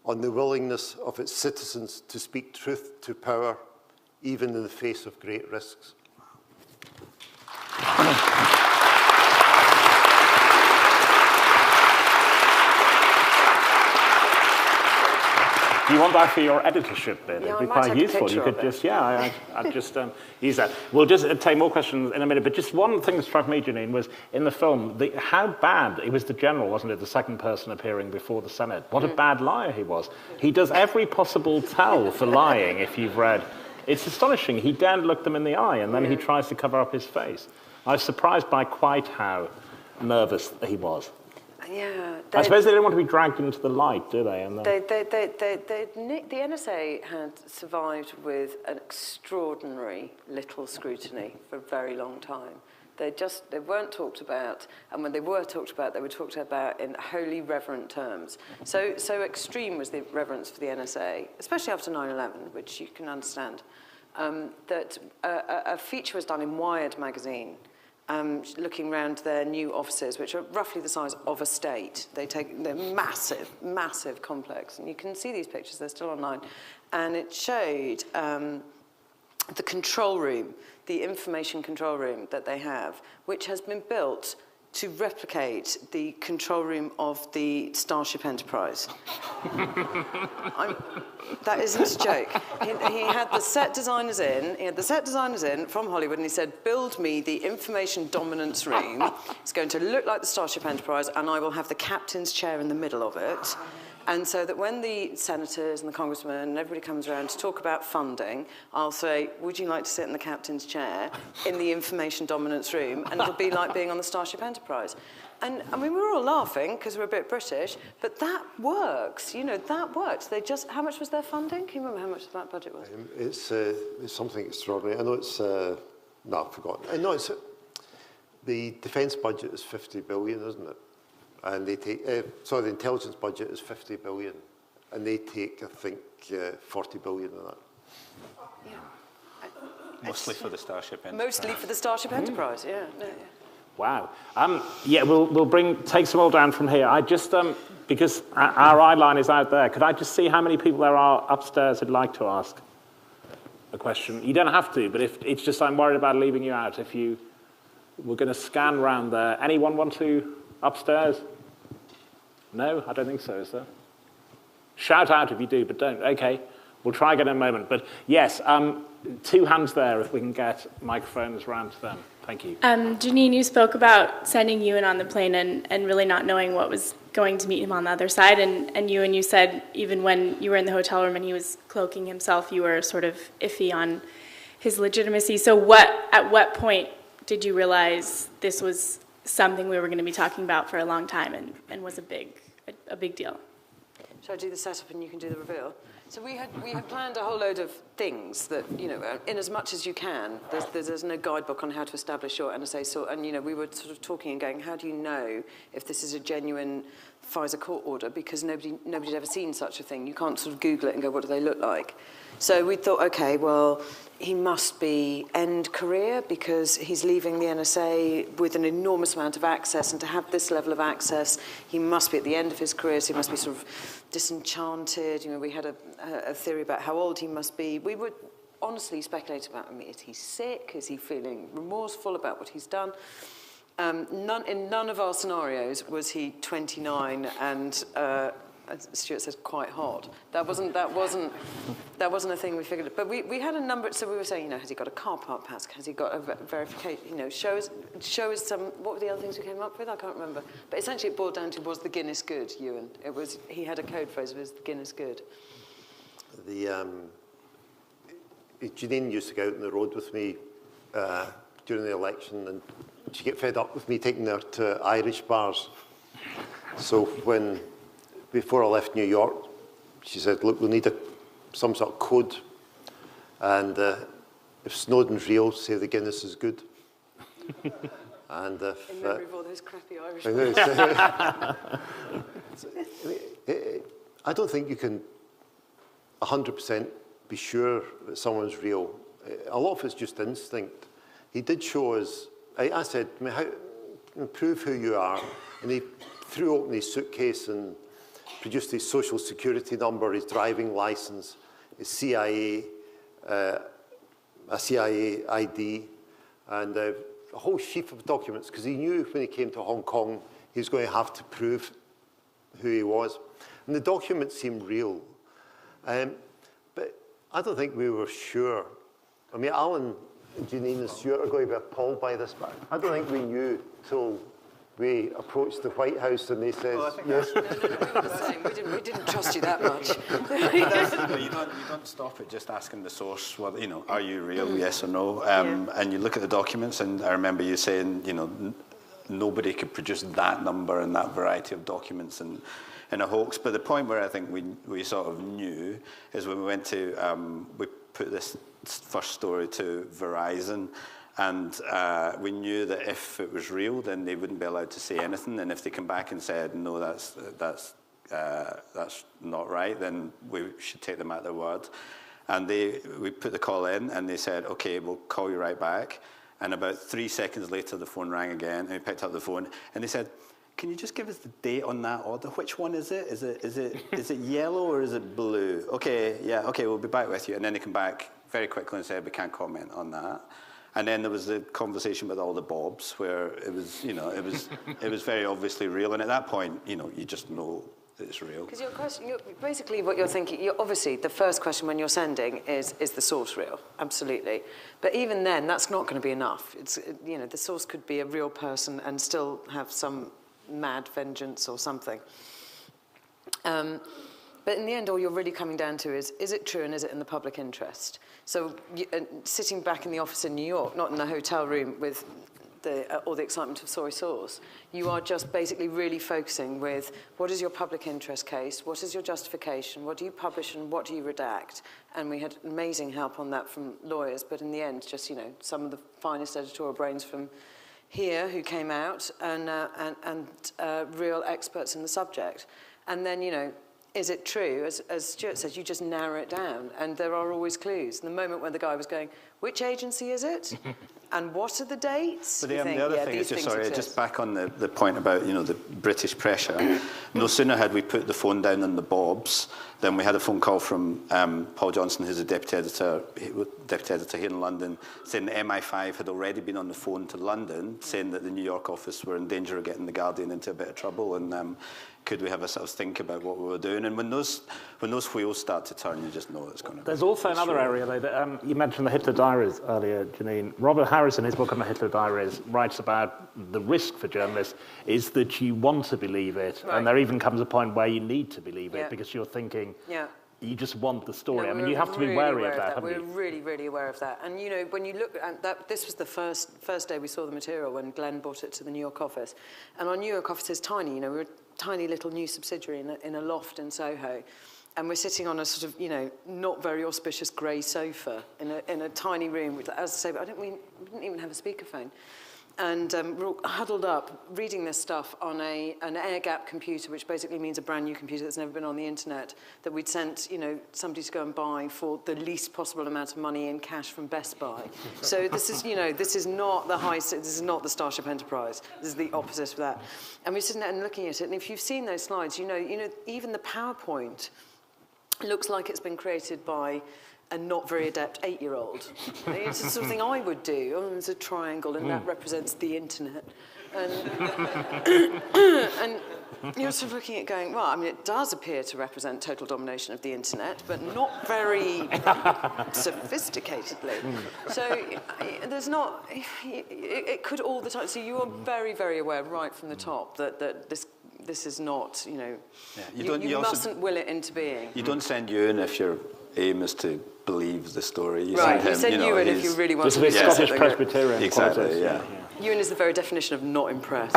on the willingness of its citizens to speak truth to power, even in the face of great risks. Do you want that for your editorship bit? Yeah, It'd be I might quite take a useful. picture You could of it. just, I'd just use that. We'll just take more questions in a minute, but just one thing that struck me, Janine, was in the film, how bad, it was the general, wasn't it, the second person appearing before the Senate. What a bad liar he was. He does every possible tell for lying, if you've read. It's astonishing. He daren't look them in the eye, and then he tries to cover up his face. I was surprised by quite how nervous he was. Yeah, I suppose they don't want to be dragged into the light, do they? And the NSA had survived with an extraordinary little scrutiny for a very long time. They weren't talked about, and when they were talked about, they were talked about in wholly reverent terms. So extreme was the reverence for the NSA, especially after 9/11, which you can understand. That a feature was done in Wired magazine, looking around their new offices, which are roughly the size of a state. They're massive, massive complex. And you can see these pictures, they're still online. And it showed the control room, the information control room that they have, which has been built to replicate the control room of the Starship Enterprise. That isn't a joke. He had the set designers in, from Hollywood, and he said, build me the information dominance room. It's going to look like the Starship Enterprise, and I will have the captain's chair in the middle of it. And so that when the senators and the congressmen and everybody comes around to talk about funding, I'll say, would you like to sit in the captain's chair in the information dominance room? And it'll be like being on the Starship Enterprise. And I mean, we were all laughing because we're a bit British, but that works. You know, that works. How much was their funding? Can you remember how much that budget was? It's something extraordinary. I know it's, no, I've forgotten. I know the defence budget is 50 billion, isn't it? And they take, the intelligence budget is 50 billion, and they take, I think, 40 billion of that. Mostly for the Starship Enterprise. Mostly for the Starship Enterprise, yeah. No, yeah. Wow. Yeah, we'll take some all down from here. I just, because our eye line is out there, could I just see how many people there are upstairs who'd like to ask a question? You don't have to, but if it's just I'm worried about leaving you out. If you, we're going to scan round there. Anyone want to upstairs? No, I don't think so, is there? Shout out if you do, but don't. Okay, we'll try again in a moment. But yes, 2 hands there if we can get microphones round to them. Thank you. Janine, you spoke about sending Ewan on the plane and really not knowing what was going to meet him on the other side. And you said even when you were in the hotel room and he was cloaking himself, you were sort of iffy on his legitimacy. So at what point did you realize this was something we were going to be talking about for a long time and was a big deal? Shall I do the setup and you can do the reveal? So we had planned a whole load of things that, in as much as you can, there's no guidebook on how to establish your NSA sort, and, we were sort of talking and going, how do you know if this is a genuine FISA court order? Because nobody's ever seen such a thing. You can't sort of Google it and go, what do they look like? So we thought, okay, well, he must be end career because he's leaving the NSA with an enormous amount of access, and to have this level of access, he must be at the end of his career, so he must be sort of disenchanted. We had a theory about how old he must be. We would honestly speculate about, is he sick? Is he feeling remorseful about what he's done? In none of our scenarios was he 29 and as Stuart says, quite hot. That wasn't a thing we figured. But we had a number. So we were saying, has he got a car park pass? Has he got a verification? Show us some. What were the other things we came up with? I can't remember. But essentially, it boiled down to was the Guinness good, Ewan. He had a code phrase of his Guinness good. Janine used to go out on the road with me during the election, and she'd get fed up with me taking her to Irish bars. So before I left New York, she said, look, we'll need some sort of code. And if Snowden's real, say the Guinness is good. And if, in memory of all those crappy Irish I don't think you can 100% be sure that someone's real. A lot of it's just instinct. He did show us, I said, prove who you are. And he threw open his suitcase and produced his social security number, his driving license, his CIA, a CIA ID, and a whole sheaf of documents, because he knew when he came to Hong Kong, he was going to have to prove who he was. And the documents seemed real. But I don't think we were sure. I mean, Alan, Janine, and Stuart are going to be appalled by this, but I don't think we knew till we approached the White House and they said, yes. No, we didn't trust you that much. You don't stop at just asking the source, well, are you real, yes or no? And you look at the documents, and I remember you saying, nobody could produce that number and that variety of documents in a hoax. But the point where I think we sort of knew is when we went to, we put this first story to Verizon, and we knew that if it was real, then they wouldn't be allowed to say anything. And if they come back and said, no, that's not right, then we should take them at their word. And we put the call in, and they said, okay, we'll call you right back. And about 3 seconds later, the phone rang again, and we picked up the phone, and they said, can you just give us the date on that order? Which one is it? Is it yellow or is it blue? Okay, yeah, okay, we'll be back with you. And then they come back very quickly and said, we can't comment on that. And then there was the conversation with all the Bobs, where it was, it was very obviously real. And at that point, you just know that it's real. Because your question, basically what you're thinking, obviously the first question when you're sending is the source real? Absolutely. But even then, that's not going to be enough. It's, the source could be a real person and still have some mad vengeance or something. But in the end, all you're really coming down to is it true and is it in the public interest? So sitting back in the office in New York, not in a hotel room with all the excitement of soy sauce, you are just basically really focusing with what is your public interest case, what is your justification, what do you publish and what do you redact? And we had amazing help on that from lawyers, but in the end, just, some of the finest editorial brains from here who came out and real experts in the subject. And then, is it true? As Stuart says, you just narrow it down, and there are always clues. And the moment when the guy was going, which agency is it? And what are the dates? But You think, the other yeah, thing these is just, things sorry, exist. just back on the point about, you know, the British pressure. No sooner had we put the phone down on the Bobs than we had a phone call from Paul Johnson, who's a deputy editor here in London, saying the MI5 had already been on the phone to London, saying that the New York office were in danger of getting the Guardian into a bit of trouble, and could we have a sort of think about what we were doing? And when those wheels start to turn, you just know it's going to. There's also another area, though, that you mentioned the Hitler Diaries earlier, Janine. Robert Harris, in his book on the Hitler Diaries, writes about the risk for journalists is that you want to believe it, and there even comes a point where you need to believe it because you're thinking, you just want the story. I mean, you have to be wary of that, haven't you? We're really, really aware of that. And, you know, when you look at that, this was the first day we saw the material when Glenn brought it to the New York office. And our New York office is tiny, you know, we're a tiny little new subsidiary in a loft in Soho. And we're sitting on a sort of, you know, not very auspicious grey sofa in a tiny room. Which, as I say, we didn't even have a speakerphone. And we're all huddled up reading this stuff on an air-gap computer, which basically means a brand new computer that's never been on the internet, that we'd sent, you know, somebody to go and buy for the least possible amount of money in cash from Best Buy. So this is, you know, this is not this is not the Starship Enterprise. This is the opposite of that. And we're sitting there and looking at it, and if you've seen those slides, you know, even the PowerPoint looks like it's been created by a not very adept 8-year-old. It's the sort of thing I would do. Oh, there's a triangle, and that represents the internet. And you're sort of looking at going, well, I mean, it does appear to represent total domination of the internet, but not very sophisticatedly. So there's not, it could all the time. So you are very, very aware right from the top that this is not, you know, you mustn't will it into being. You don't send Ewan if your aim is to believe the story. You right, send him, you send Ewan if you really want to be be Scottish Presbyterian. Exactly, yeah. Ewan is the very definition of not impressed.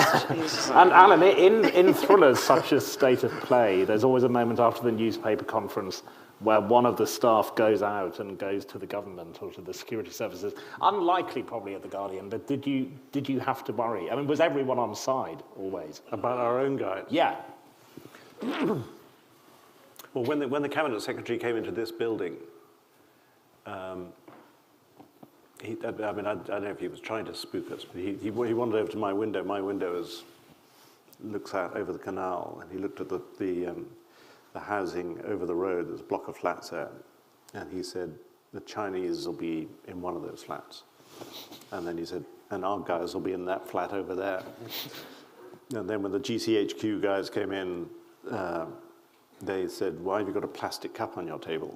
And Alan, in thrillers such as State of Play, there's always a moment after the newspaper conference where one of the staff goes out and goes to the government or to the security services. Unlikely, probably, at the Guardian, but did you have to worry? I mean, was everyone on side always? About our own guy? Yeah. Well, when the cabinet secretary came into this building, I don't know if he was trying to spook us, but he wandered over to my window. My window looks out over the canal, and he looked at the housing over the road. There's a block of flats there, and he said, the Chinese will be in one of those flats. And then he said, and our guys will be in that flat over there. And then when the GCHQ guys came in, they said, why have you got a plastic cup on your table?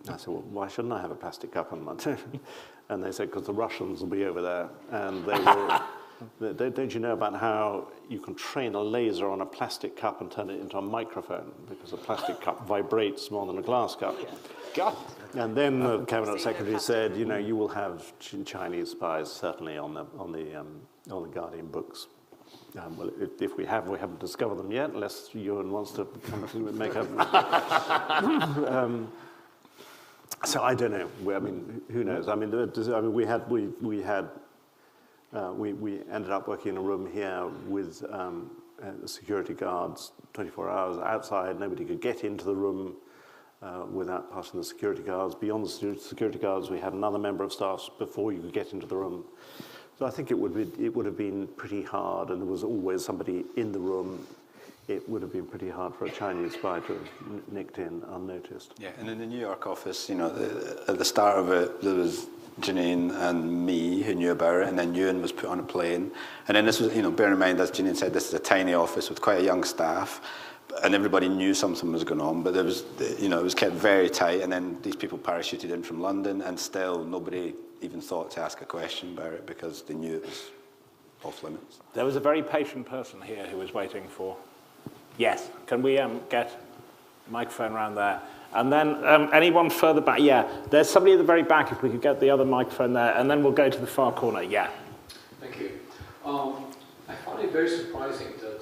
I said, well, why shouldn't I have a plastic cup on my table? And they said, because the Russians will be over there. And they will, don't you know about how you can train a laser on a plastic cup and turn it into a microphone? Because a plastic cup vibrates more than a glass cup. God. And then the cabinet secretary said, you know, you will have Chinese spies certainly on the Guardian books. Well, if we haven't discovered them yet, unless Ewan wants to come to make up. So I don't know. I mean, who knows? I mean, we ended up working in a room here with security guards 24 hours outside. Nobody could get into the room without passing the security guards. Beyond the security guards, we had another member of staff before you could get into the room. So I think it would have been pretty hard, and there was always somebody in the room. It would have been pretty hard for a Chinese spy to have nicked in unnoticed. Yeah, and in the New York office, you know, at the start of it, there was Janine and me who knew about it, and then Ewan was put on a plane. And then this was, you know, bear in mind, as Janine said, this is a tiny office with quite a young staff, and everybody knew something was going on, but there was, you know, it was kept very tight, and then these people parachuted in from London, and still nobody even thought to ask a question about it because they knew it was off limits. There was a very patient person here who was waiting for... Yes, can we get a microphone around there? And then anyone further back? Yeah, there's somebody at the very back, if we could get the other microphone there, and then we'll go to the far corner. Yeah. Thank you. I found it very surprising that,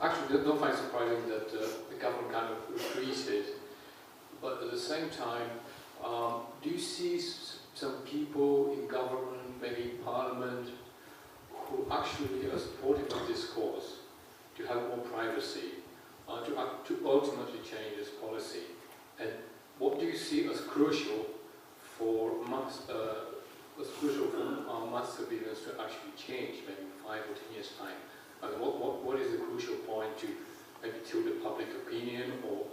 actually, I don't find it surprising that the government kind of refused it, but at the same time, do you see some people in government, maybe in parliament, who actually are supportive of this cause? To have more privacy, to ultimately change this policy. And what do you see as crucial was crucial for mass surveillance to actually change maybe 5 or 10 years' time? And what is the crucial point to maybe tilt the public opinion, or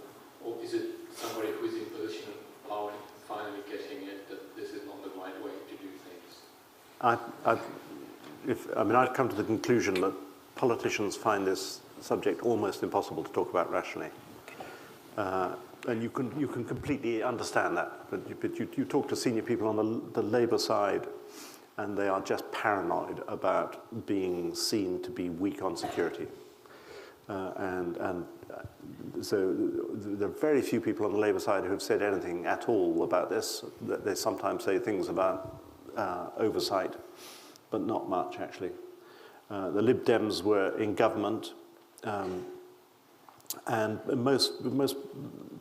is it somebody who is in position of power finally getting it that this is not the right way to do things? I've come to the conclusion that politicians find this subject almost impossible to talk about rationally. And you can completely understand that. But you talk to senior people on the Labour side, and they are just paranoid about being seen to be weak on security. So there are very few people on the Labour side who have said anything at all about this. They sometimes say things about oversight, but not much, actually. The Lib Dems were in government, and most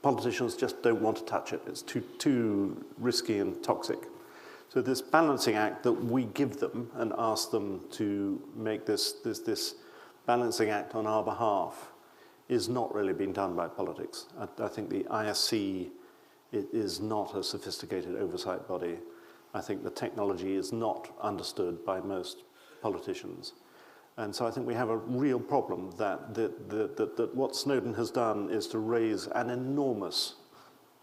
politicians just don't want to touch it. It's too risky and toxic. So this balancing act that we give them and ask them to make this balancing act on our behalf is not really being done by politics. I think the ISC is not a sophisticated oversight body. I think the technology is not understood by most politicians. And so I think we have a real problem that what Snowden has done is to raise an enormous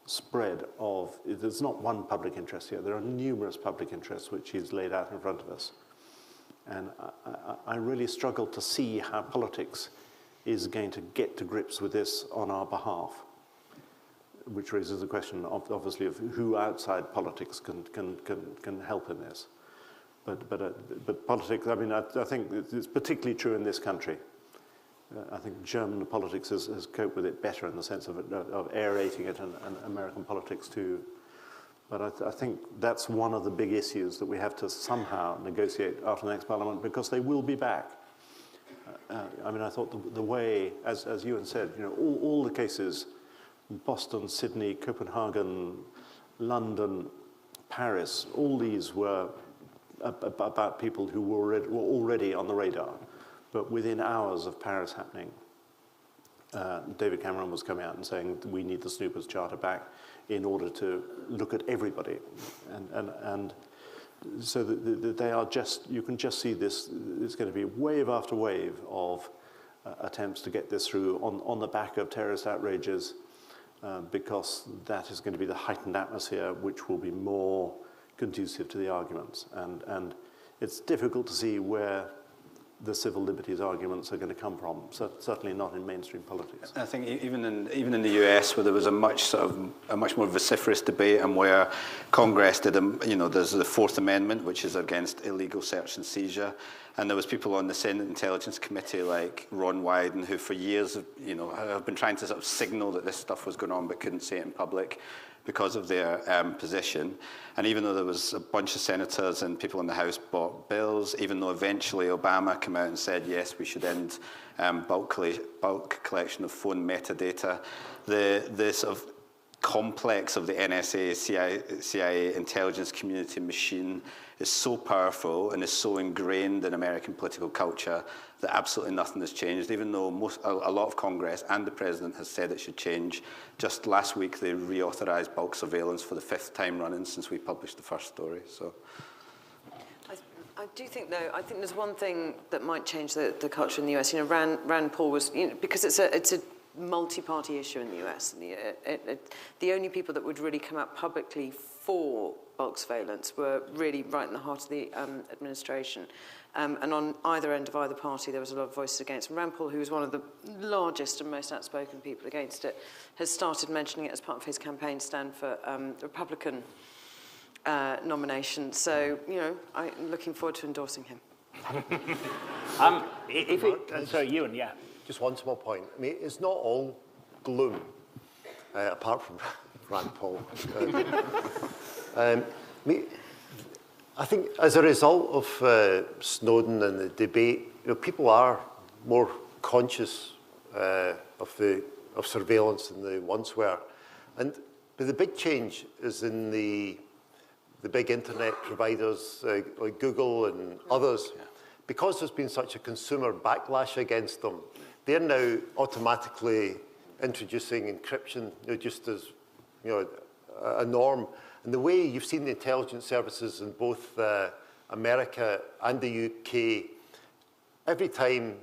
spread of, there's not one public interest here, there are numerous public interests which he's laid out in front of us. And I really struggle to see how politics is going to get to grips with this on our behalf, which raises the question, obviously, of who outside politics can help in this. But politics, I mean, I think it's particularly true in this country. I think German politics has coped with it better in the sense of aerating it, and American politics too. But I think that's one of the big issues that we have to somehow negotiate after the next Parliament, because they will be back. I mean, I thought the way, as Ewan said, you know, all the cases, Boston, Sydney, Copenhagen, London, Paris, all these were about people who were already on the radar. But within hours of Paris happening, David Cameron was coming out and saying, we need the Snoopers Charter back in order to look at everybody. And so they are just, you can just see this, it's going to be wave after wave of attempts to get this through on the back of terrorist outrages, because that is going to be the heightened atmosphere which will be more conducive to the arguments. And it's difficult to see where the civil liberties arguments are going to come from. Certainly not in mainstream politics. I think even in the US, where there was a much more vociferous debate, and where Congress did, there's the Fourth Amendment, which is against illegal search and seizure, and there was people on the Senate Intelligence Committee like Ron Wyden, who for years have been trying to sort of signal that this stuff was going on, but couldn't say it in public because of their position. And even though there was a bunch of senators and people in the House bought bills, even though eventually Obama came out and said, yes, we should end bulk collection of phone metadata, the sort of complex of the NSA, CIA intelligence community machine is so powerful and is so ingrained in American political culture that absolutely nothing has changed, even though a lot of Congress and the President has said it should change. Just last week, they reauthorized bulk surveillance for the 5th time running since we published the first story. So, I do think, though, I think there's one thing that might change the culture in the US. Rand Paul was, because it's a multi-party issue in the US. The only people that would really come out publicly for bulk surveillance were really right in the heart of the administration. And on either end of either party, there was a lot of voices against. And Rand Paul, who was one of the largest and most outspoken people against it, has started mentioning it as part of his campaign stand for Republican nomination. So, I'm looking forward to endorsing him. So, Ewan, yeah. Just one small point. I mean, it's not all gloom, apart from Rand Paul. I think as a result of Snowden and the debate, people are more conscious of surveillance than they once were. But the big change is in the big internet providers like Google and others. Yeah. Because there's been such a consumer backlash against them, they're now automatically introducing encryption just as a norm. And the way you've seen the intelligence services in both America and the UK, every time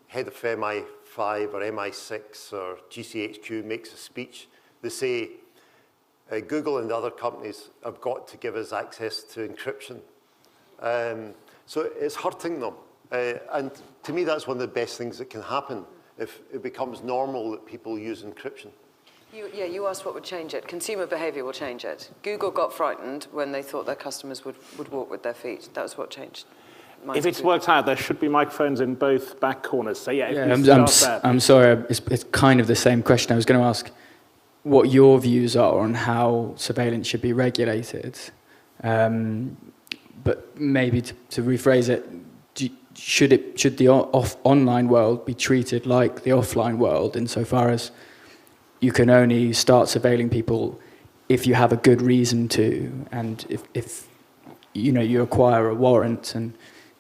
head of MI5 or MI6 or GCHQ makes a speech, they say, Google and other companies have got to give us access to encryption. So it's hurting them. And to me, that's one of the best things that can happen if it becomes normal that people use encryption. You asked what would change it. Consumer behaviour will change it. Google got frightened when they thought their customers would walk with their feet. That was what changed. If it's worked out, there should be microphones in both back corners. So I'm sorry, it's kind of the same question. I was going to ask what your views are on how surveillance should be regulated. But maybe to rephrase it, should the online world be treated like the offline world insofar as you can only start surveilling people if you have a good reason to, and if you acquire a warrant, and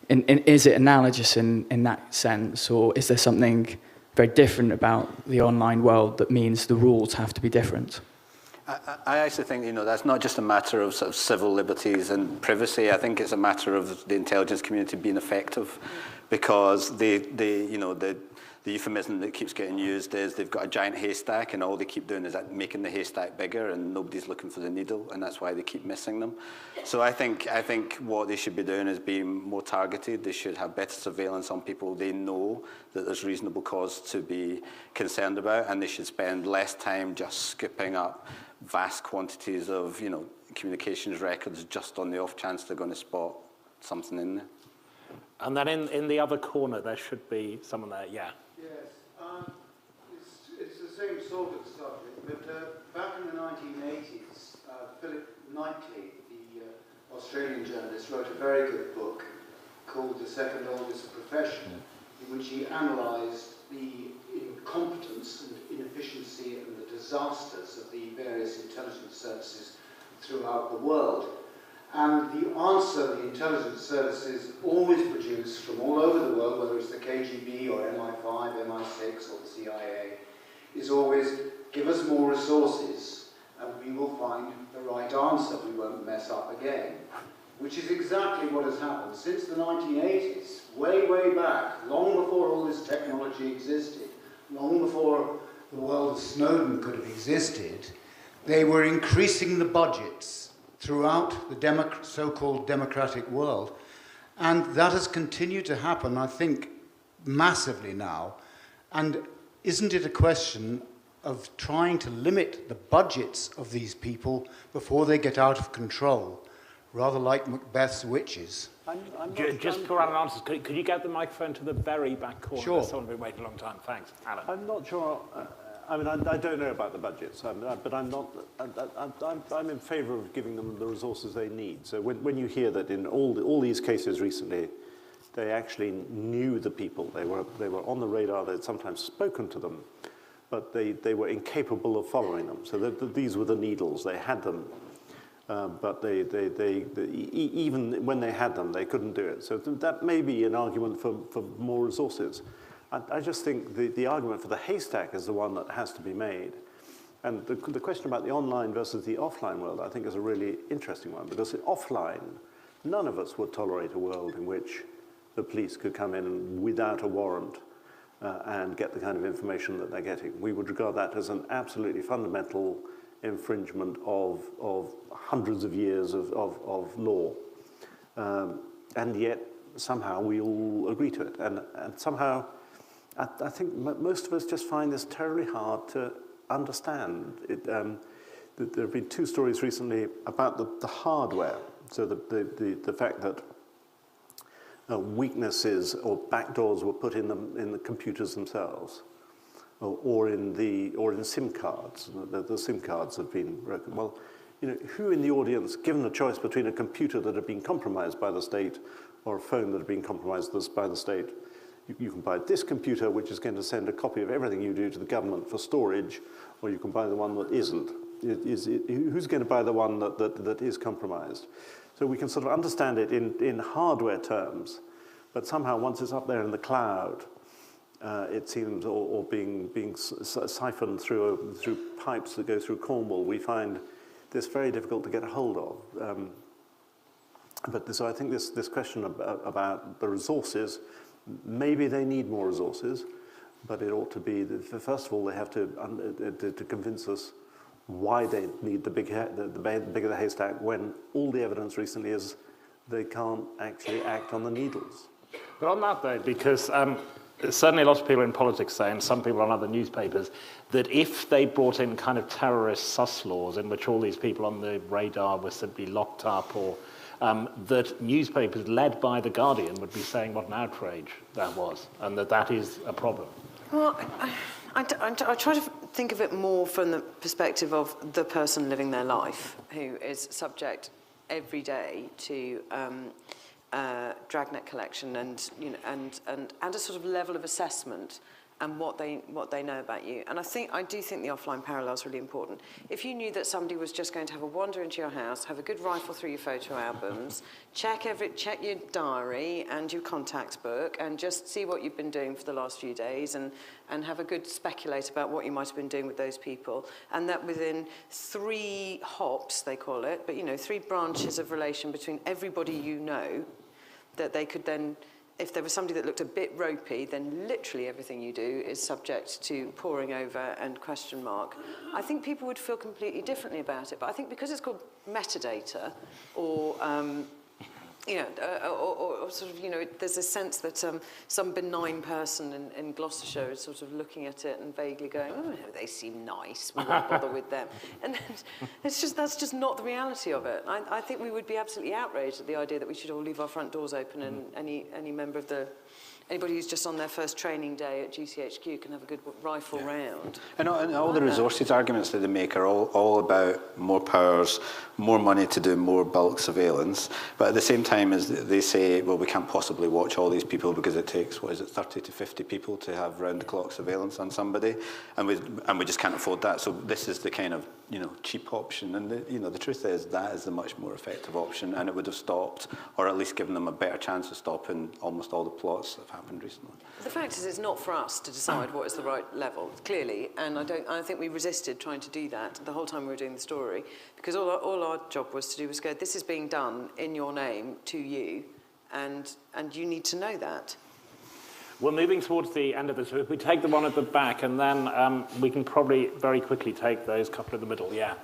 is it analogous in that sense, or is there something very different about the online world that means the rules have to be different? I actually think, that's not just a matter of sort of civil liberties and privacy. I think it's a matter of the intelligence community being effective, because the euphemism that keeps getting used is they've got a giant haystack and all they keep doing is making the haystack bigger and nobody's looking for the needle, and that's why they keep missing them. So I think what they should be doing is being more targeted. They should have better surveillance on people they know that there's reasonable cause to be concerned about, and they should spend less time just scooping up vast quantities of communications records just on the off chance they're going to spot something in there. And then in the other corner, there should be someone there, yeah. Yes, it's the same sort of subject, but back in the 1980s, Philip Knightley, the Australian journalist, wrote a very good book called The Second Oldest Profession, in which he analysed the incompetence and inefficiency and the disasters of the various intelligence services throughout the world. And the answer the intelligence services always produce from all over the world, whether it's the KGB or MI5, MI6 or the CIA, is always give us more resources and we will find the right answer. We won't mess up again. Which is exactly what has happened since the 1980s, way, way back, long before all this technology existed, long before the world of Snowden could have existed. They were increasing the budgets throughout the so-called democratic world. And that has continued to happen, I think, massively now. And isn't it a question of trying to limit the budgets of these people before they get out of control, rather like Macbeth's witches? Just for our answers, could you get the microphone to the very back corner? Sure. Someone been waiting a long time. Thanks, Alan. I'm not sure. I don't know about the budgets, but I'm in favour of giving them the resources they need. So when you hear that in all these cases recently, they actually knew the people. They were on the radar. They'd sometimes spoken to them, but they were incapable of following them. So these were the needles. They had them, but even when they had them, they couldn't do it. So that may be an argument for more resources. I just think the argument for the haystack is the one that has to be made. And the question about the online versus the offline world, I think, is a really interesting one, because offline, none of us would tolerate a world in which the police could come in without a warrant and get the kind of information that they're getting. We would regard that as an absolutely fundamental infringement of hundreds of years of law. And yet, somehow, we all agree to it. And somehow, I think most of us just find this terribly hard to understand. There have been two stories recently about the hardware. So the fact that weaknesses or backdoors were put in the computers themselves, or in SIM cards. The SIM cards have been broken. Well, who in the audience, given a choice between a computer that had been compromised by the state or a phone that had been compromised by the state, you can buy this computer, which is going to send a copy of everything you do to the government for storage, or you can buy the one that isn't. Who's going to buy the one that is compromised? So we can sort of understand it in hardware terms, but somehow once it's up there in the cloud, it seems, or being siphoned through pipes that go through Cornwall, we find this very difficult to get a hold of. So I think this question about the resources, maybe they need more resources, but it ought to be, first of all, they have to convince us why they need the bigger the haystack, when all the evidence recently is they can't actually act on the needles. But on that, though, because certainly a lot of people in politics say, and some people on other newspapers, that if they brought in kind of terrorist sus laws in which all these people on the radar were simply locked up, or that newspapers led by The Guardian would be saying what an outrage that was, and that is a problem. Well, I try to think of it more from the perspective of the person living their life, who is subject every day to dragnet collection and a sort of level of assessment and what they know about you. And I do think the offline parallel is really important. If you knew that somebody was just going to have a wander into your house, have a good rifle through your photo albums, check your diary and your contacts book, and just see what you've been doing for the last few days, and have a good speculate about what you might have been doing with those people, and that within 3 hops, they call it, but 3 branches of relation between everybody you know, that they could then, if there was somebody that looked a bit ropey, then literally everything you do is subject to poring over and question mark. I think people would feel completely differently about it, but I think because it's called metadata, or or sort of, there's a sense that some benign person in Gloucestershire is sort of looking at it and vaguely going, oh, they seem nice, we won't bother with them. And that's just not the reality of it. I think we would be absolutely outraged at the idea that we should all leave our front doors open and any member of anybody who's just on their first training day at GCHQ can have a good rifle round. And all the resources arguments that they make are all about more powers, more money to do more bulk surveillance. But at the same time, as they say, well, we can't possibly watch all these people because it takes, 30 to 50 people to have round-the-clock surveillance on somebody, and we just can't afford that. So this is the kind of cheap option. And the truth is that is the much more effective option, and it would have stopped, or at least given them a better chance of stopping almost all the plots that have happened recently. The fact is, it's not for us to decide what is the right level, clearly, and I think we resisted trying to do that the whole time we were doing the story, because all our job was to do was go, this is being done in your name to you, and you need to know that. We're moving towards the end of this. If we take the one at the back, and then we can probably very quickly take those couple in the middle. Yeah.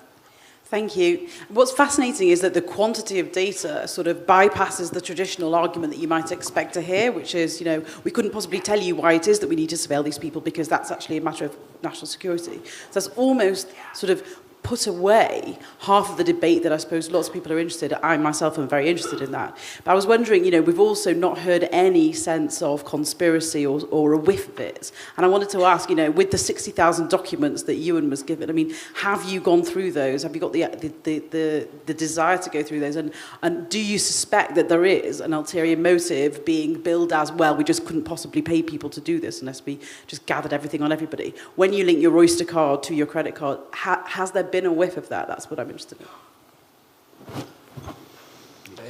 Thank you. What's fascinating is that the quantity of data sort of bypasses the traditional argument that you might expect to hear, which is, we couldn't possibly tell you why it is that we need to surveil these people because that's actually a matter of national security. So that's almost sort of put away half of the debate that I suppose lots of people are interested in. I myself am very interested in that. But I was wondering, we've also not heard any sense of conspiracy or a whiff of it. And I wanted to ask, with the 60,000 documents that Ewan was given, have you gone through those? Have you got the desire to go through those? And do you suspect that there is an ulterior motive being billed as, well, we just couldn't possibly pay people to do this unless we just gathered everything on everybody? When you link your Oyster card to your credit card, has there been a whiff of that? That's what I'm interested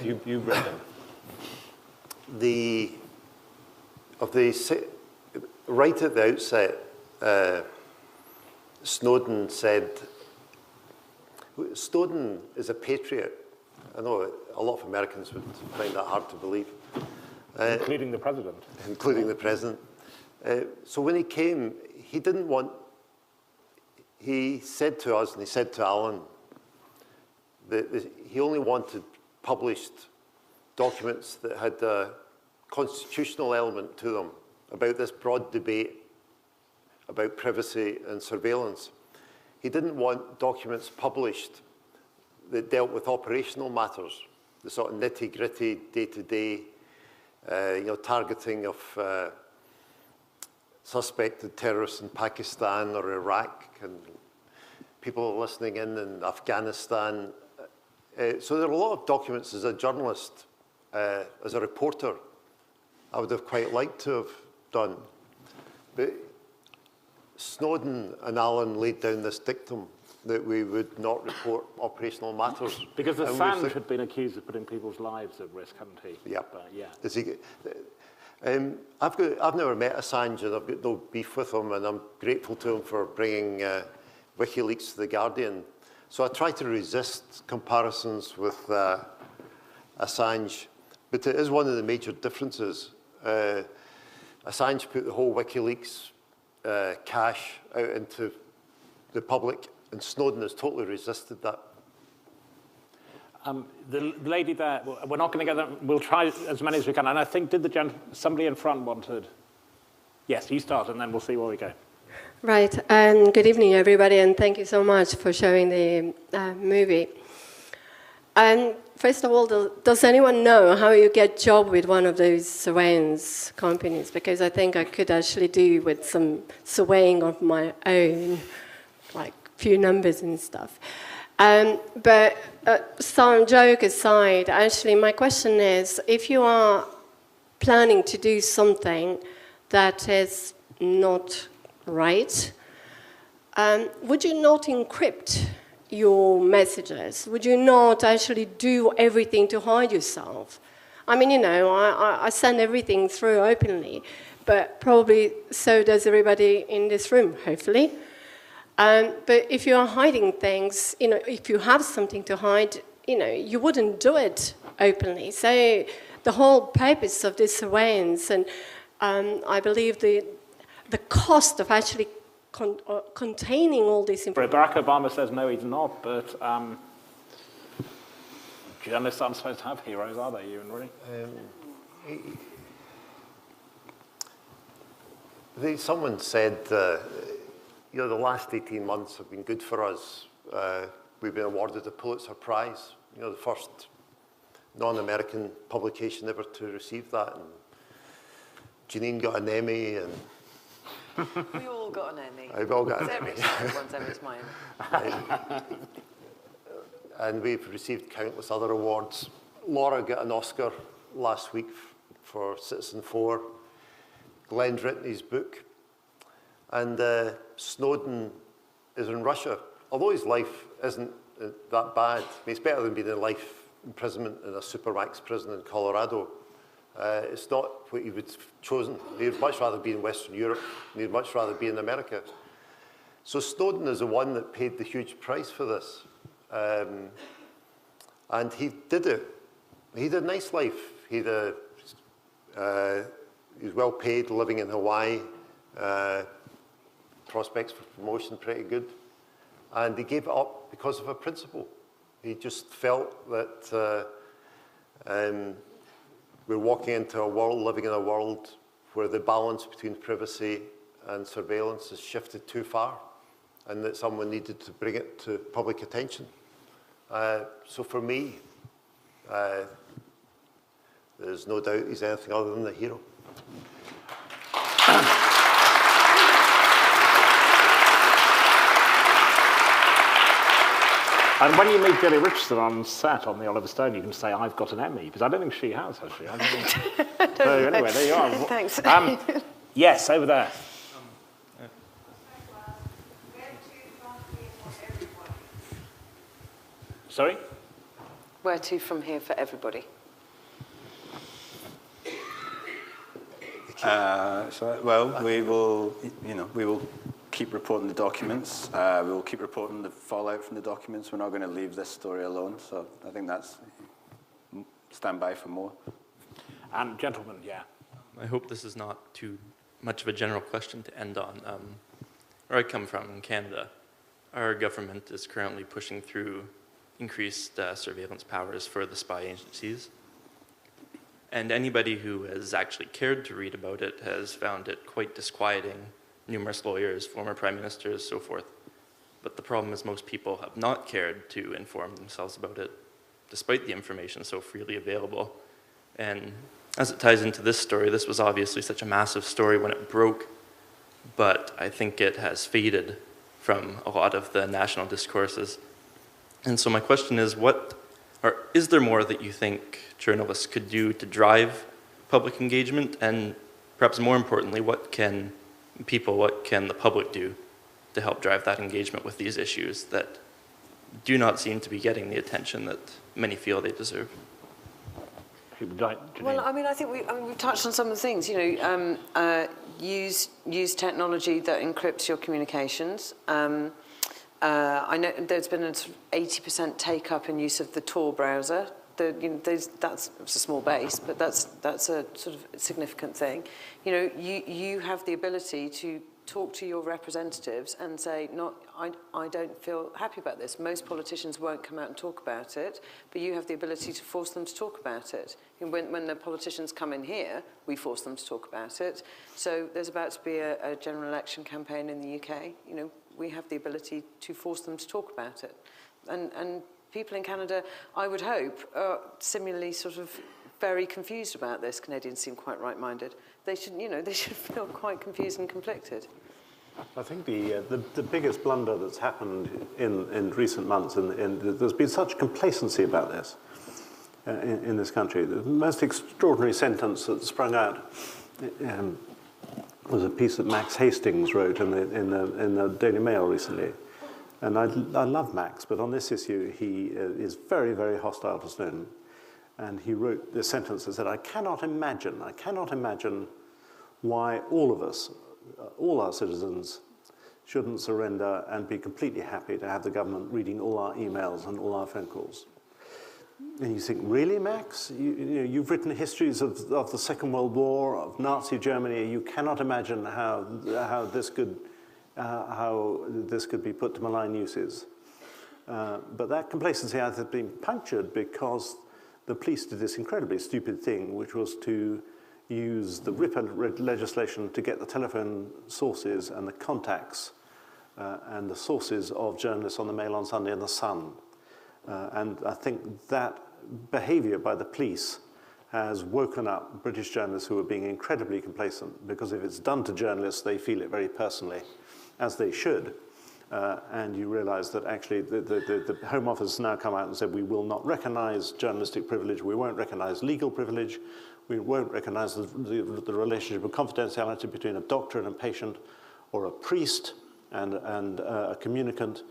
in. You read them. Right at the outset, Snowden said, Snowden is a patriot. I know a lot of Americans would find that hard to believe. Including the president. Including the president. So when he came, he didn't want, he said to us, and he said to Alan, that he only wanted published documents that had a constitutional element to them about this broad debate about privacy and surveillance. He didn't want documents published that dealt with operational matters, the sort of nitty-gritty, day-to-day, targeting of suspected terrorists in Pakistan or Iraq, and people listening in Afghanistan. So there are a lot of documents as a journalist, as a reporter, I would have quite liked to have done. But Snowden and Alan laid down this dictum that we would not report operational matters. Because the Assange had been accused of putting people's lives at risk, hadn't he? Yeah. Yeah. I've never met Assange, and I've got no beef with him, and I'm grateful to him for bringing WikiLeaks to The Guardian. So I try to resist comparisons with Assange, but it is one of the major differences. Assange put the whole WikiLeaks cache out into the public, and Snowden has totally resisted that. The lady there, we're not going to get them. We'll try as many as we can. And I think, did somebody in front wanted? Yes, you start, and then we'll see where we go. Right. Good evening, everybody, and thank you so much for showing the movie. First of all, does anyone know how you get job with one of those surveillance companies? Because I think I could actually do with some surveying of my own, like few numbers and stuff. But some joke aside, actually my question is, if you are planning to do something that is not right, would you not encrypt your messages? Would you not actually do everything to hide yourself? I mean, you know, I send everything through openly, but probably so does everybody in this room, hopefully. But if you are hiding things, you know, if you have something to hide, you know, you wouldn't do it openly. So the whole purpose of this surveillance, and I believe the cost of actually containing all this information. Barack Obama says no, he's not, but journalists aren't supposed to have heroes, are they, Ewan, really? Someone said, you know, the last 18 months have been good for us. We've been awarded the Pulitzer Prize, you know, the first non-American publication ever to receive that. And Janine got an Emmy, and we all got an Emmy. We've all got an Emmy. One's Emmy's mine. And we've received countless other awards. Laura got an Oscar last week for Citizen 4. Glenn's written his book. And Snowden is in Russia. Although his life isn't that bad, I mean, it's better than being in life imprisonment in a supermax prison in Colorado. It's not what he would have chosen. He'd much rather be in Western Europe, and he'd much rather be in America. So Snowden is the one that paid the huge price for this. And he did it. He had a nice life. He was well paid, living in Hawaii. Prospects for promotion pretty good. And he gave it up because of a principle. He just felt that we're walking into a world, living in a world where the balance between privacy and surveillance has shifted too far, and that someone needed to bring it to public attention. So for me, there's no doubt he's anything other than a hero. And when you meet Jenny Richardson on set on the Oliver Stone, you can say, I've got an Emmy, because I don't think she has, actually. So anyway, there you are. Thanks. Yes, over there. Sorry? Where to from here for everybody? Well, we will, we will keep reporting the documents. We will keep reporting the fallout from the documents. We're not going to leave this story alone. So I think that's, stand by for more. And gentlemen, yeah. I hope this is not too much of a general question to end on. Where I come from, in Canada, our government is currently pushing through increased surveillance powers for the spy agencies. And anybody who has actually cared to read about it has found it quite disquieting. Numerous lawyers, former prime ministers, so forth. But the problem is most people have not cared to inform themselves about it, despite the information so freely available. And as it ties into this story, this was obviously such a massive story when it broke, but I think it has faded from a lot of the national discourses. And so my question is, is there more that you think journalists could do to drive public engagement? And perhaps more importantly, what can the public do to help drive that engagement with these issues that do not seem to be getting the attention that many feel they deserve? Well, I mean, I think we've touched on some of the things. You know, use technology that encrypts your communications. I know there's been a sort of 80% take-up in use of the Tor browser. That's a small base, but that's a sort of significant thing. You have the ability to talk to your representatives and say, I don't feel happy about this. Most politicians won't come out and talk about it, but you have the ability to force them to talk about it. When the politicians come in here, we force them to talk about it. So there's about to be a general election campaign in the UK. We have the ability to force them to talk about it. And people in Canada, I would hope, are similarly sort of very confused about this. Canadians seem quite right-minded. They should feel quite confused and conflicted. I think the biggest blunder that's happened in recent months, and there's been such complacency about this in this country. The most extraordinary sentence that sprung out was a piece that Max Hastings wrote in the Daily Mail recently. And I love Max, but on this issue, he is very, very hostile to Snowden. And he wrote this sentence that said, I cannot imagine why all of us, all our citizens, shouldn't surrender and be completely happy to have the government reading all our emails and all our phone calls. And you think, really, Max? You've written histories of the Second World War, of Nazi Germany. You cannot imagine how this could be put to malign uses. But that complacency has been punctured because the police did this incredibly stupid thing, which was to use the RIPA legislation to get the telephone sources and the contacts and the sources of journalists on the Mail on Sunday and the Sun. And I think that behavior by the police has woken up British journalists who are being incredibly complacent, because if it's done to journalists, they feel it very personally, as they should. And you realize that actually the Home Office has now come out and said, we will not recognize journalistic privilege, we won't recognize legal privilege, we won't recognize the relationship of confidentiality between a doctor and a patient, or a priest and a communicant,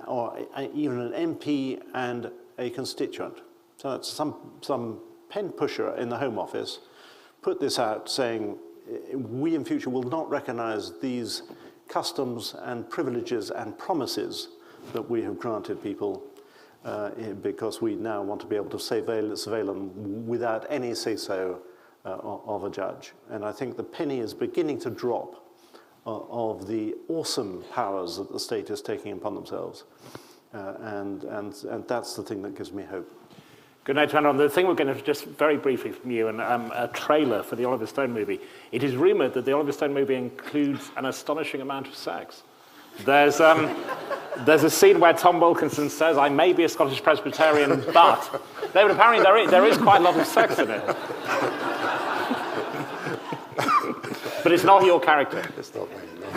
or even an MP and a constituent. So that's some pen pusher in the Home Office put this out saying, we in future will not recognize these customs and privileges and promises that we have granted people because we now want to be able to surveil them without any say-so of a judge. And I think the penny is beginning to drop of the awesome powers that the state is taking upon themselves. And that's the thing that gives me hope. Good night, everyone. The thing we're going to just very briefly from you, and a trailer for the Oliver Stone movie. It is rumoured that the Oliver Stone movie includes an astonishing amount of sex. There's a scene where Tom Wilkinson says, I may be a Scottish Presbyterian, but... David, apparently there is quite a lot of sex in it. But it's not your character. It's not me, no.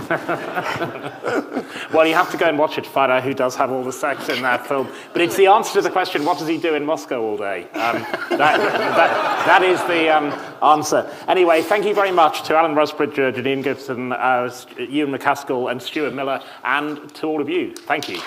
Well, you have to go and watch it to find out who does have all the sex in that film. But it's the answer to the question, what does he do in Moscow all day? That is the answer. Anyway, thank you very much to Alan Rusbridger, Janine Gibson, Ewan McCaskill, and Stuart Miller, and to all of you. Thank you.